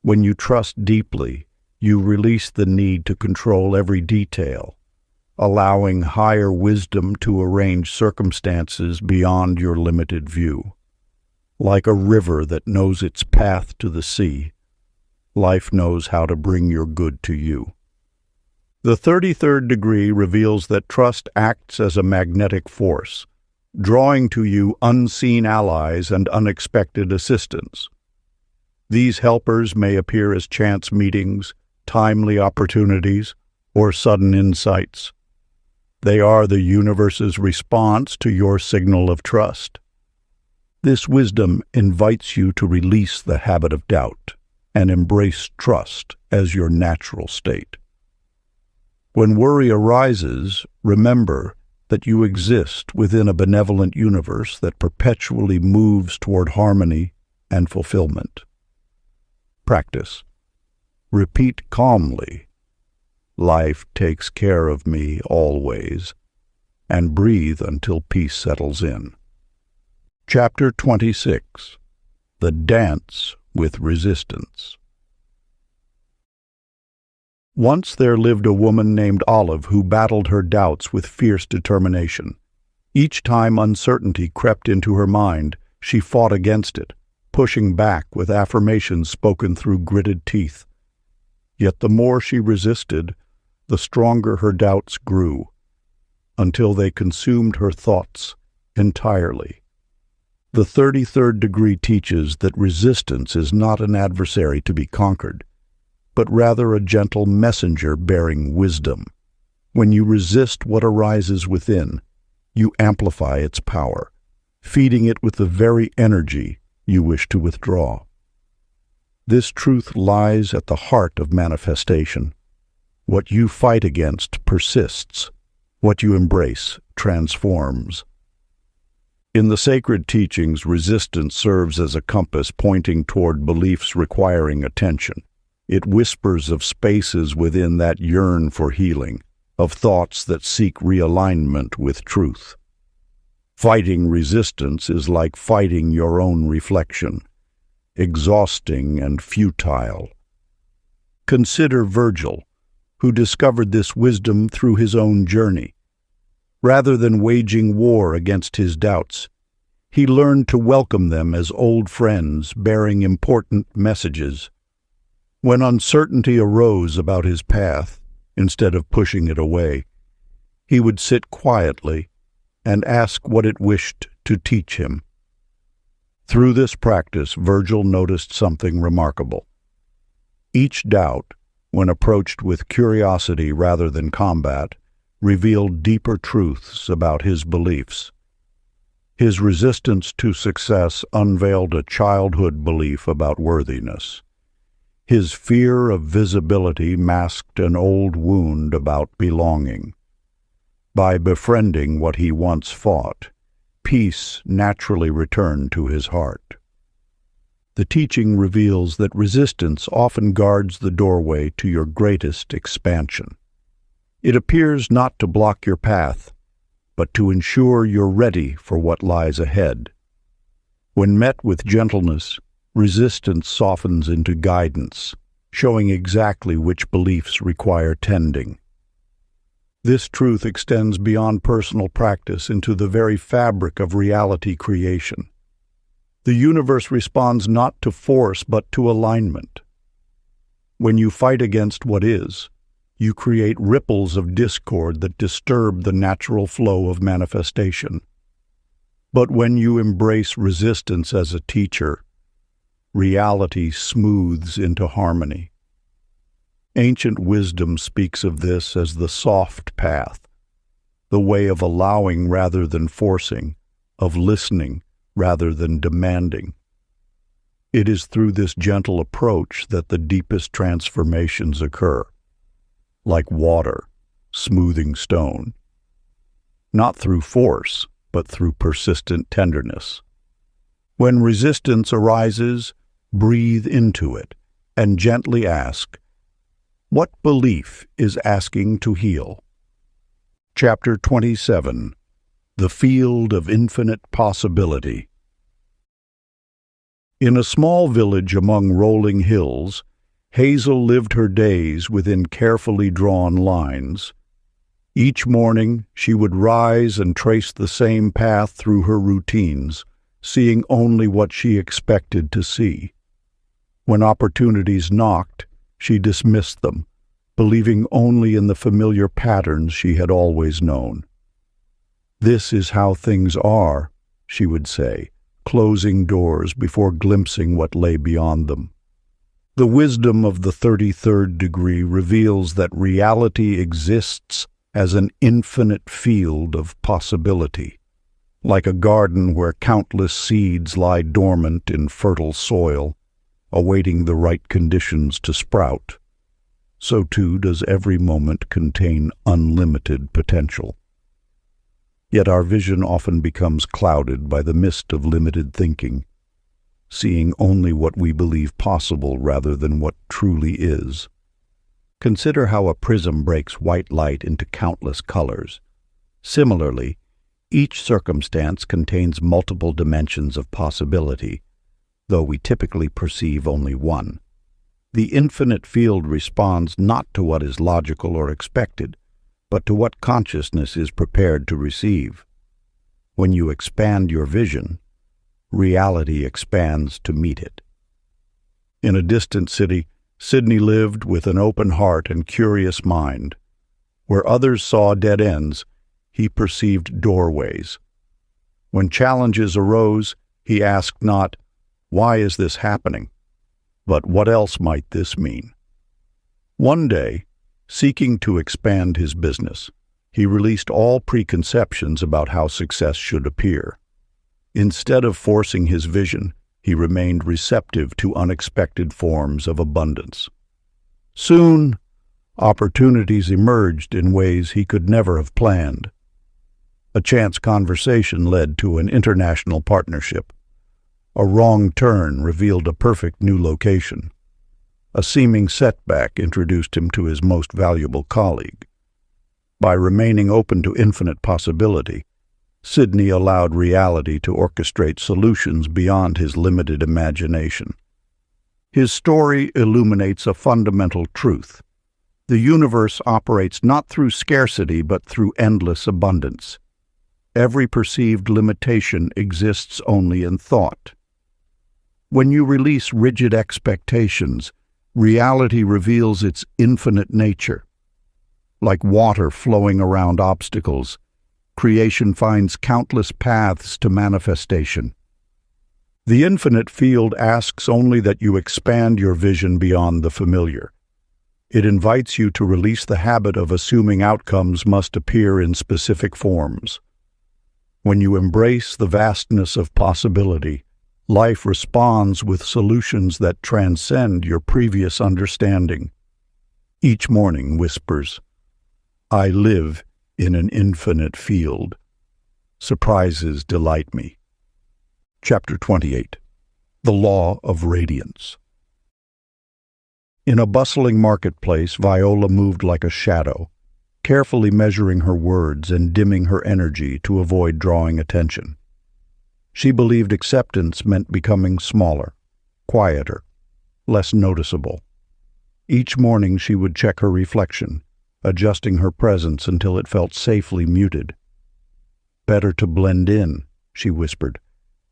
When you trust deeply, you release the need to control every detail, allowing higher wisdom to arrange circumstances beyond your limited view. Like a river that knows its path to the sea, life knows how to bring your good to you. The 33rd degree reveals that trust acts as a magnetic force, drawing to you unseen allies and unexpected assistance. These helpers may appear as chance meetings, timely opportunities, or sudden insights. They are the universe's response to your signal of trust. This wisdom invites you to release the habit of doubt and embrace trust as your natural state. When worry arises, remember that you exist within a benevolent universe that perpetually moves toward harmony and fulfillment. Practice. Repeat calmly, "Life takes care of me always," and breathe until peace settles in. Chapter 26. The Dance with Resistance. Once there lived a woman named Olive who battled her doubts with fierce determination. Each time uncertainty crept into her mind, she fought against it, pushing back with affirmations spoken through gritted teeth. Yet the more she resisted, the stronger her doubts grew, until they consumed her thoughts entirely. The 33rd degree teaches that resistance is not an adversary to be conquered, but rather a gentle messenger bearing wisdom. When you resist what arises within, you amplify its power, feeding it with the very energy you wish to withdraw. This truth lies at the heart of manifestation. What you fight against persists. What you embrace transforms. In the sacred teachings, resistance serves as a compass pointing toward beliefs requiring attention. It whispers of spaces within that yearn for healing, of thoughts that seek realignment with truth. Fighting resistance is like fighting your own reflection, exhausting and futile. Consider Virgil, who discovered this wisdom through his own journey. Rather than waging war against his doubts, he learned to welcome them as old friends bearing important messages. When uncertainty arose about his path, instead of pushing it away, he would sit quietly and ask what it wished to teach him. Through this practice, Virgil noticed something remarkable. Each doubt, when approached with curiosity rather than combat, revealed deeper truths about his beliefs. His resistance to success unveiled a childhood belief about worthiness. His fear of visibility masked an old wound about belonging. By befriending what he once fought, peace naturally returned to his heart. The teaching reveals that resistance often guards the doorway to your greatest expansion. It appears not to block your path, but to ensure you're ready for what lies ahead. When met with gentleness, resistance softens into guidance, showing exactly which beliefs require tending. This truth extends beyond personal practice into the very fabric of reality creation. The universe responds not to force but to alignment. When you fight against what is, you create ripples of discord that disturb the natural flow of manifestation. But when you embrace resistance as a teacher, reality smooths into harmony. Ancient wisdom speaks of this as the soft path, the way of allowing rather than forcing, of listening rather than demanding. It is through this gentle approach that the deepest transformations occur, like water smoothing stone, not through force, but through persistent tenderness. When resistance arises, breathe into it and gently ask, what belief is asking to heal? Chapter 27. The Field of Infinite Possibility. In a small village among rolling hills, Hazel lived her days within carefully drawn lines. Each morning she would rise and trace the same path through her routines, seeing only what she expected to see. When opportunities knocked, she dismissed them, believing only in the familiar patterns she had always known. "This is how things are," she would say, closing doors before glimpsing what lay beyond them. The wisdom of the 33rd degree reveals that reality exists as an infinite field of possibility. Like a garden where countless seeds lie dormant in fertile soil, awaiting the right conditions to sprout, so too does every moment contain unlimited potential. Yet our vision often becomes clouded by the mist of limited thinking, seeing only what we believe possible rather than what truly is. Consider how a prism breaks white light into countless colors. Similarly, each circumstance contains multiple dimensions of possibility, though we typically perceive only one. The infinite field responds not to what is logical or expected, but to what consciousness is prepared to receive. When you expand your vision, reality expands to meet it. In a distant city, Sydney lived with an open heart and curious mind. Where others saw dead ends, he perceived doorways. When challenges arose, he asked not, "Why is this happening?" but "What else might this mean?" One day, seeking to expand his business, he released all preconceptions about how success should appear. Instead of forcing his vision, he remained receptive to unexpected forms of abundance. Soon, opportunities emerged in ways he could never have planned. A chance conversation led to an international partnership. A wrong turn revealed a perfect new location. A seeming setback introduced him to his most valuable colleague. By remaining open to infinite possibility, Sydney allowed reality to orchestrate solutions beyond his limited imagination. His story illuminates a fundamental truth. The universe operates not through scarcity but through endless abundance. Every perceived limitation exists only in thought. When you release rigid expectations, reality reveals its infinite nature. Like water flowing around obstacles, creation finds countless paths to manifestation. The infinite field asks only that you expand your vision beyond the familiar. It invites you to release the habit of assuming outcomes must appear in specific forms. When you embrace the vastness of possibility, life responds with solutions that transcend your previous understanding. Each morning whispers, "I live in an infinite field. Surprises delight me." Chapter 28. The Law of Radiance. In a bustling marketplace, Viola moved like a shadow, carefully measuring her words and dimming her energy to avoid drawing attention. She believed acceptance meant becoming smaller, quieter, less noticeable. Each morning she would check her reflection, adjusting her presence until it felt safely muted. "Better to blend in," she whispered,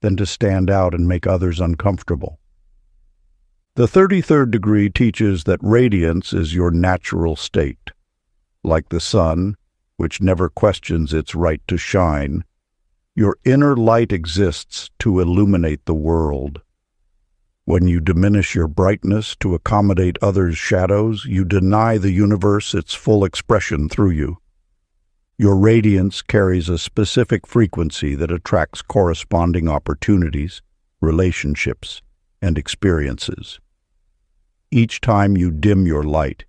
"than to stand out and make others uncomfortable." The 33rd degree teaches that radiance is your natural state. Like the sun, which never questions its right to shine, your inner light exists to illuminate the world. When you diminish your brightness to accommodate others' shadows, you deny the universe its full expression through you. Your radiance carries a specific frequency that attracts corresponding opportunities, relationships, and experiences. Each time you dim your light,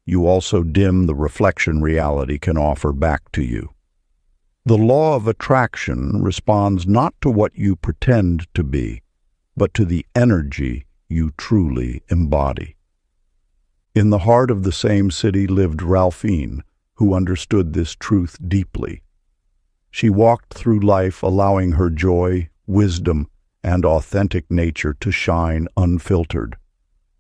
you also dim the reflection reality can offer back to you. The law of attraction responds not to what you pretend to be, but to the energy you truly embody. In the heart of the same city lived Ralphine, who understood this truth deeply. She walked through life allowing her joy, wisdom, and authentic nature to shine unfiltered.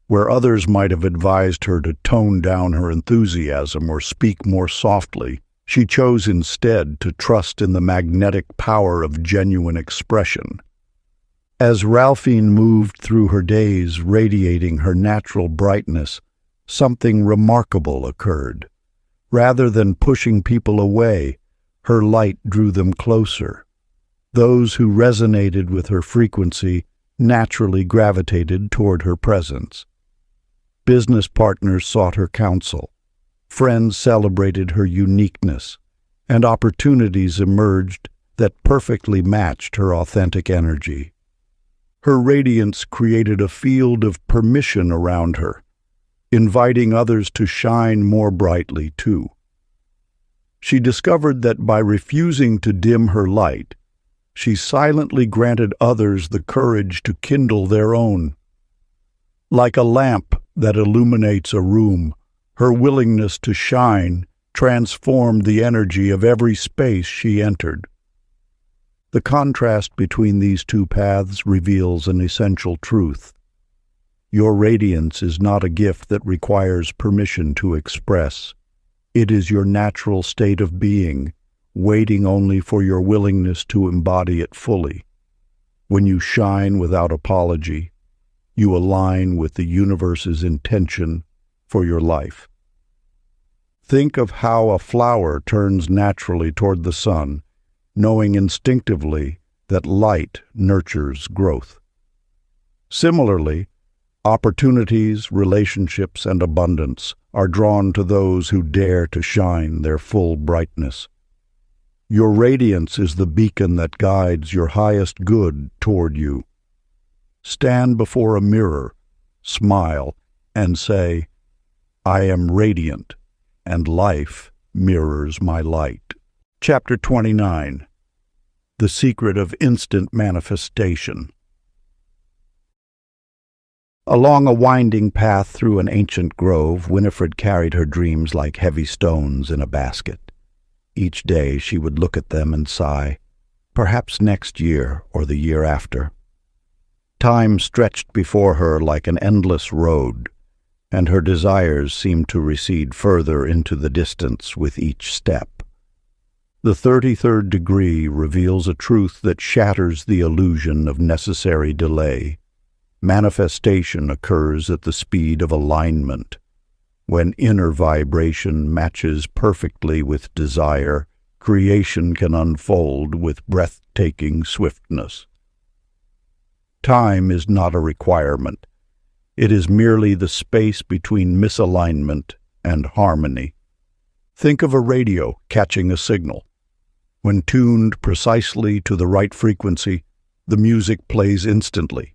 Where others might have advised her to tone down her enthusiasm or speak more softly, she chose instead to trust in the magnetic power of genuine expression. As Ralphine moved through her days radiating her natural brightness, something remarkable occurred. Rather than pushing people away, her light drew them closer. Those who resonated with her frequency naturally gravitated toward her presence. Business partners sought her counsel. Friends celebrated her uniqueness, and opportunities emerged that perfectly matched her authentic energy. Her radiance created a field of permission around her, inviting others to shine more brightly too. She discovered that by refusing to dim her light, she silently granted others the courage to kindle their own. Like a lamp that illuminates a room, her willingness to shine transformed the energy of every space she entered. The contrast between these two paths reveals an essential truth. Your radiance is not a gift that requires permission to express. It is your natural state of being, waiting only for your willingness to embody it fully. When you shine without apology, you align with the universe's intention for your life. Think of how a flower turns naturally toward the sun, knowing instinctively that light nurtures growth. Similarly, opportunities, relationships, and abundance are drawn to those who dare to shine their full brightness. Your radiance is the beacon that guides your highest good toward you. Stand before a mirror, smile, and say, "I am radiant, and life mirrors my light." Chapter 29. The Secret of Instant Manifestation. Along a winding path through an ancient grove, Winifred carried her dreams like heavy stones in a basket. Each day she would look at them and sigh, perhaps next year or the year after. Time stretched before her like an endless road, and her desires seemed to recede further into the distance with each step. The 33rd degree reveals a truth that shatters the illusion of necessary delay. Manifestation occurs at the speed of alignment. When inner vibration matches perfectly with desire, creation can unfold with breathtaking swiftness. Time is not a requirement. It is merely the space between misalignment and harmony. Think of a radio catching a signal. When tuned precisely to the right frequency, the music plays instantly.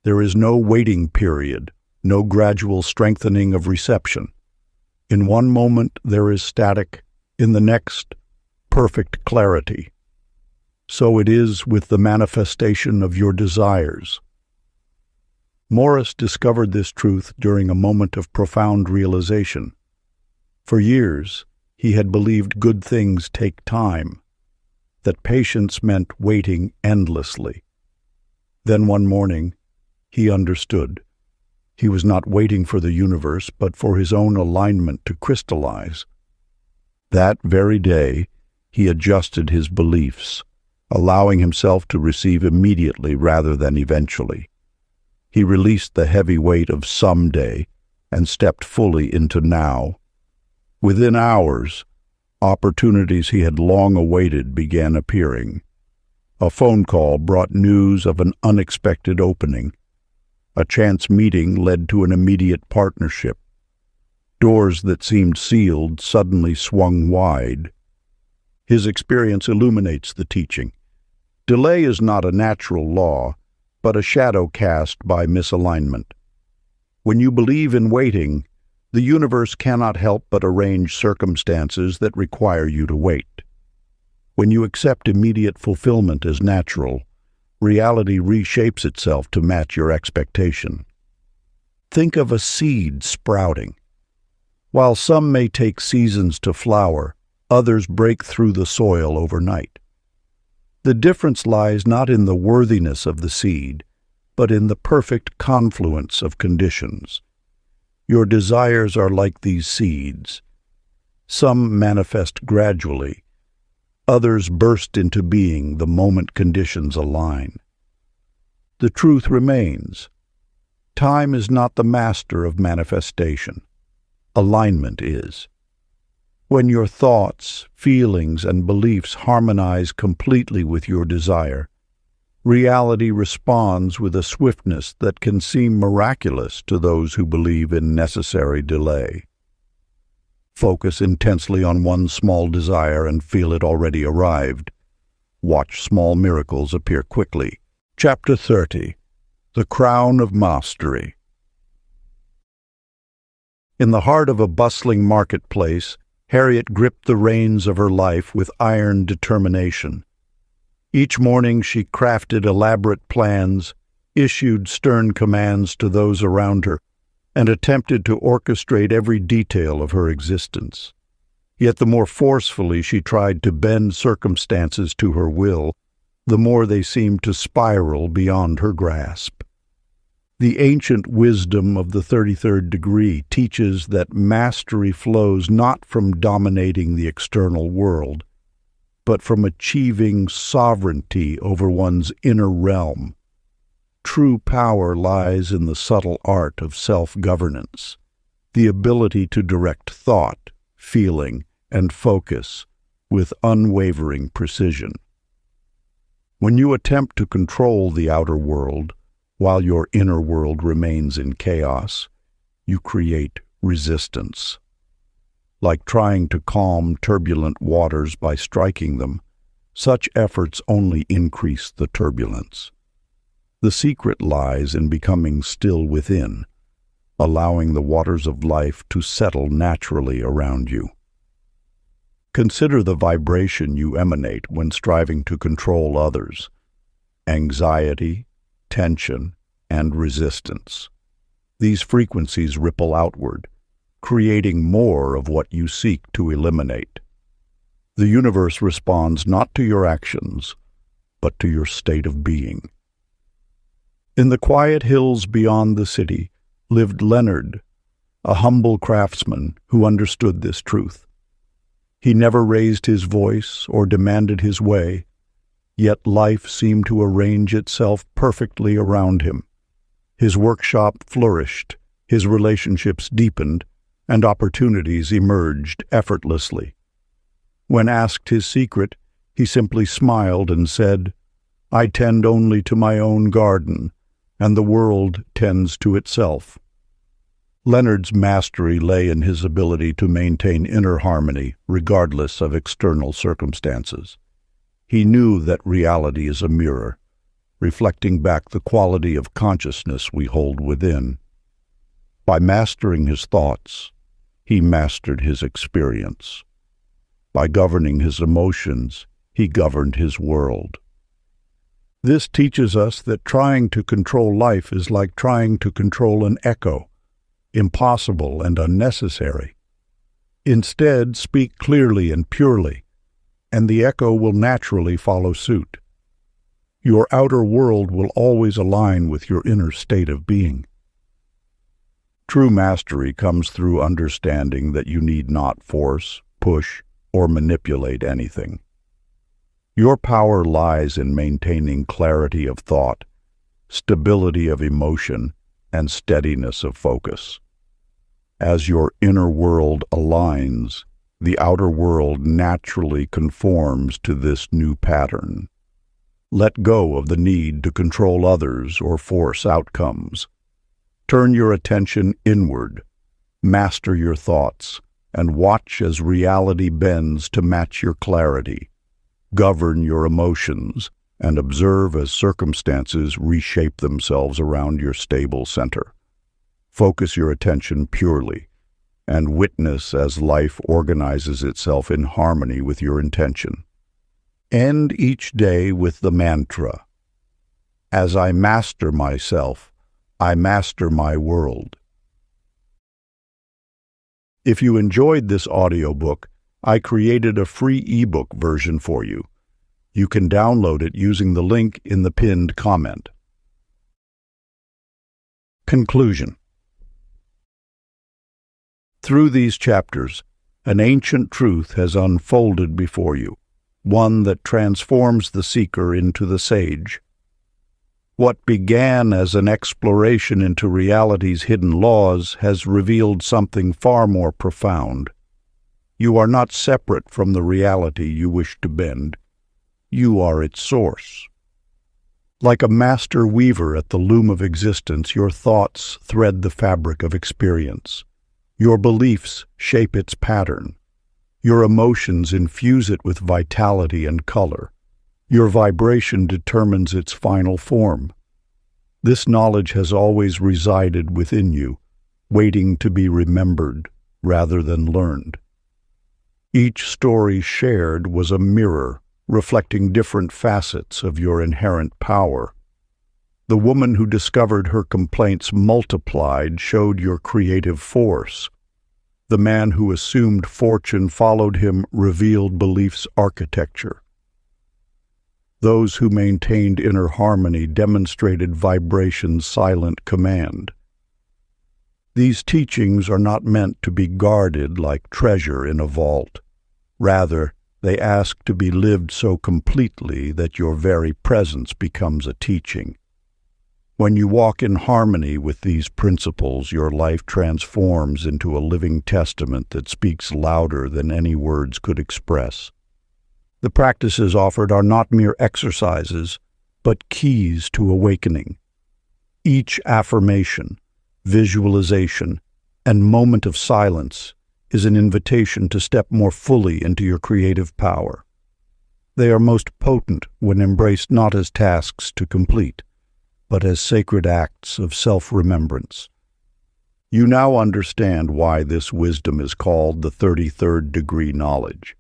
There is no waiting period, no gradual strengthening of reception. In one moment there is static, in the next, perfect clarity. So it is with the manifestation of your desires. Morris discovered this truth during a moment of profound realization. For years, he had believed good things take time, that patience meant waiting endlessly. Then one morning, he understood. He was not waiting for the universe, but for his own alignment to crystallize. That very day, he adjusted his beliefs, allowing himself to receive immediately rather than eventually. He released the heavy weight of someday and stepped fully into now. Within hours, opportunities he had long awaited began appearing. A phone call brought news of an unexpected opening. A chance meeting led to an immediate partnership. Doors that seemed sealed suddenly swung wide. His experience illuminates the teaching. Delay is not a natural law, but a shadow cast by misalignment. When you believe in waiting, the universe cannot help but arrange circumstances that require you to wait. When you accept immediate fulfillment as natural, reality reshapes itself to match your expectation. Think of a seed sprouting. While some may take seasons to flower, others break through the soil overnight. The difference lies not in the worthiness of the seed, but in the perfect confluence of conditions. Your desires are like these seeds. Some manifest gradually. Others burst into being the moment conditions align. The truth remains. Time is not the master of manifestation. alignment is. When your thoughts, feelings, and beliefs harmonize completely with your desire, reality responds with a swiftness that can seem miraculous to those who believe in necessary delay. Focus intensely on one small desire and feel it already arrived. Watch small miracles appear quickly. Chapter 30. The Crown of Mastery. In the heart of a bustling marketplace, Harriet gripped the reins of her life with iron determination. Each morning she crafted elaborate plans, issued stern commands to those around her, and attempted to orchestrate every detail of her existence. Yet the more forcefully she tried to bend circumstances to her will, the more they seemed to spiral beyond her grasp. The ancient wisdom of the 33rd degree teaches that mastery flows not from dominating the external world, but from achieving sovereignty over one's inner realm. True power lies in the subtle art of self-governance, the ability to direct thought, feeling, and focus with unwavering precision. When you attempt to control the outer world, while your inner world remains in chaos, you create resistance. Like trying to calm turbulent waters by striking them, such efforts only increase the turbulence. The secret lies in becoming still within, allowing the waters of life to settle naturally around you. Consider the vibration you emanate when striving to control others: anxiety, tension, and resistance. These frequencies ripple outward, creating more of what you seek to eliminate. The universe responds not to your actions, but to your state of being. In the quiet hills beyond the city lived Leonard, a humble craftsman who understood this truth. He never raised his voice or demanded his way, yet life seemed to arrange itself perfectly around him. His workshop flourished, his relationships deepened, and opportunities emerged effortlessly. When asked his secret, he simply smiled and said, "I tend only to my own garden, and the world tends to itself." Leonard's mastery lay in his ability to maintain inner harmony regardless of external circumstances. He knew that reality is a mirror, reflecting back the quality of consciousness we hold within. By mastering his thoughts, he mastered his experience. By governing his emotions, he governed his world. This teaches us that trying to control life is like trying to control an echo, impossible and unnecessary. Instead, speak clearly and purely, and the echo will naturally follow suit. Your outer world will always align with your inner state of being. True mastery comes through understanding that you need not force, push, or manipulate anything. Your power lies in maintaining clarity of thought, stability of emotion, and steadiness of focus. As your inner world aligns, the outer world naturally conforms to this new pattern. Let go of the need to control others or force outcomes. Turn your attention inward, master your thoughts, and watch as reality bends to match your clarity. Govern your emotions, and observe as circumstances reshape themselves around your stable center. Focus your attention purely, and witness as life organizes itself in harmony with your intention. End each day with the mantra, "As I master myself, I master my world." If you enjoyed this audiobook, I created a free ebook version for you. You can download it using the link in the pinned comment. Conclusion. Through these chapters, an ancient truth has unfolded before you, one that transforms the seeker into the sage. What began as an exploration into reality's hidden laws has revealed something far more profound. You are not separate from the reality you wish to bend. You are its source. Like a master weaver at the loom of existence, your thoughts thread the fabric of experience. Your beliefs shape its pattern. Your emotions infuse it with vitality and color. Your vibration determines its final form. This knowledge has always resided within you, waiting to be remembered rather than learned. Each story shared was a mirror, reflecting different facets of your inherent power. The woman who discovered her complaints multiplied showed your creative force. The man who assumed fortune followed him revealed belief's architecture. Those who maintained inner harmony demonstrated vibration's silent command. These teachings are not meant to be guarded like treasure in a vault. Rather, they ask to be lived so completely that your very presence becomes a teaching. When you walk in harmony with these principles, your life transforms into a living testament that speaks louder than any words could express. The practices offered are not mere exercises, but keys to awakening. Each affirmation, visualization, and moment of silence is an invitation to step more fully into your creative power. They are most potent when embraced not as tasks to complete, but as sacred acts of self-remembrance. You now understand why this wisdom is called the 33rd degree knowledge.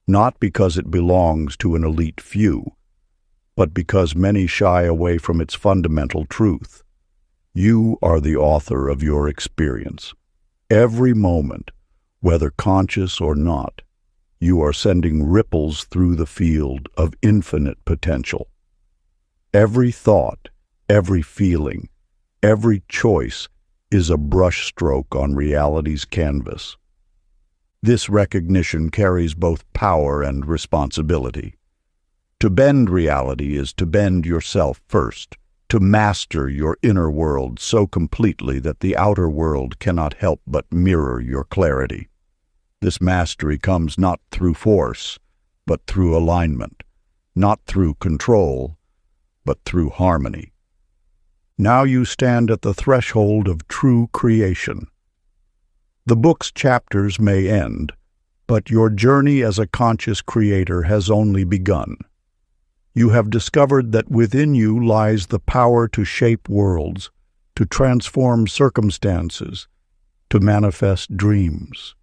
Not because it belongs to an elite few, but because many shy away from its fundamental truth. You are the author of your experience. Every moment, whether conscious or not, you are sending ripples through the field of infinite potential. Every thought, every feeling, every choice is a brushstroke on reality's canvas. This recognition carries both power and responsibility. To bend reality is to bend yourself first, to master your inner world so completely that the outer world cannot help but mirror your clarity. This mastery comes not through force, but through alignment, not through control, but through harmony. Now you stand at the threshold of true creation. The book's chapters may end, but your journey as a conscious creator has only begun. You have discovered that within you lies the power to shape worlds, to transform circumstances, to manifest dreams.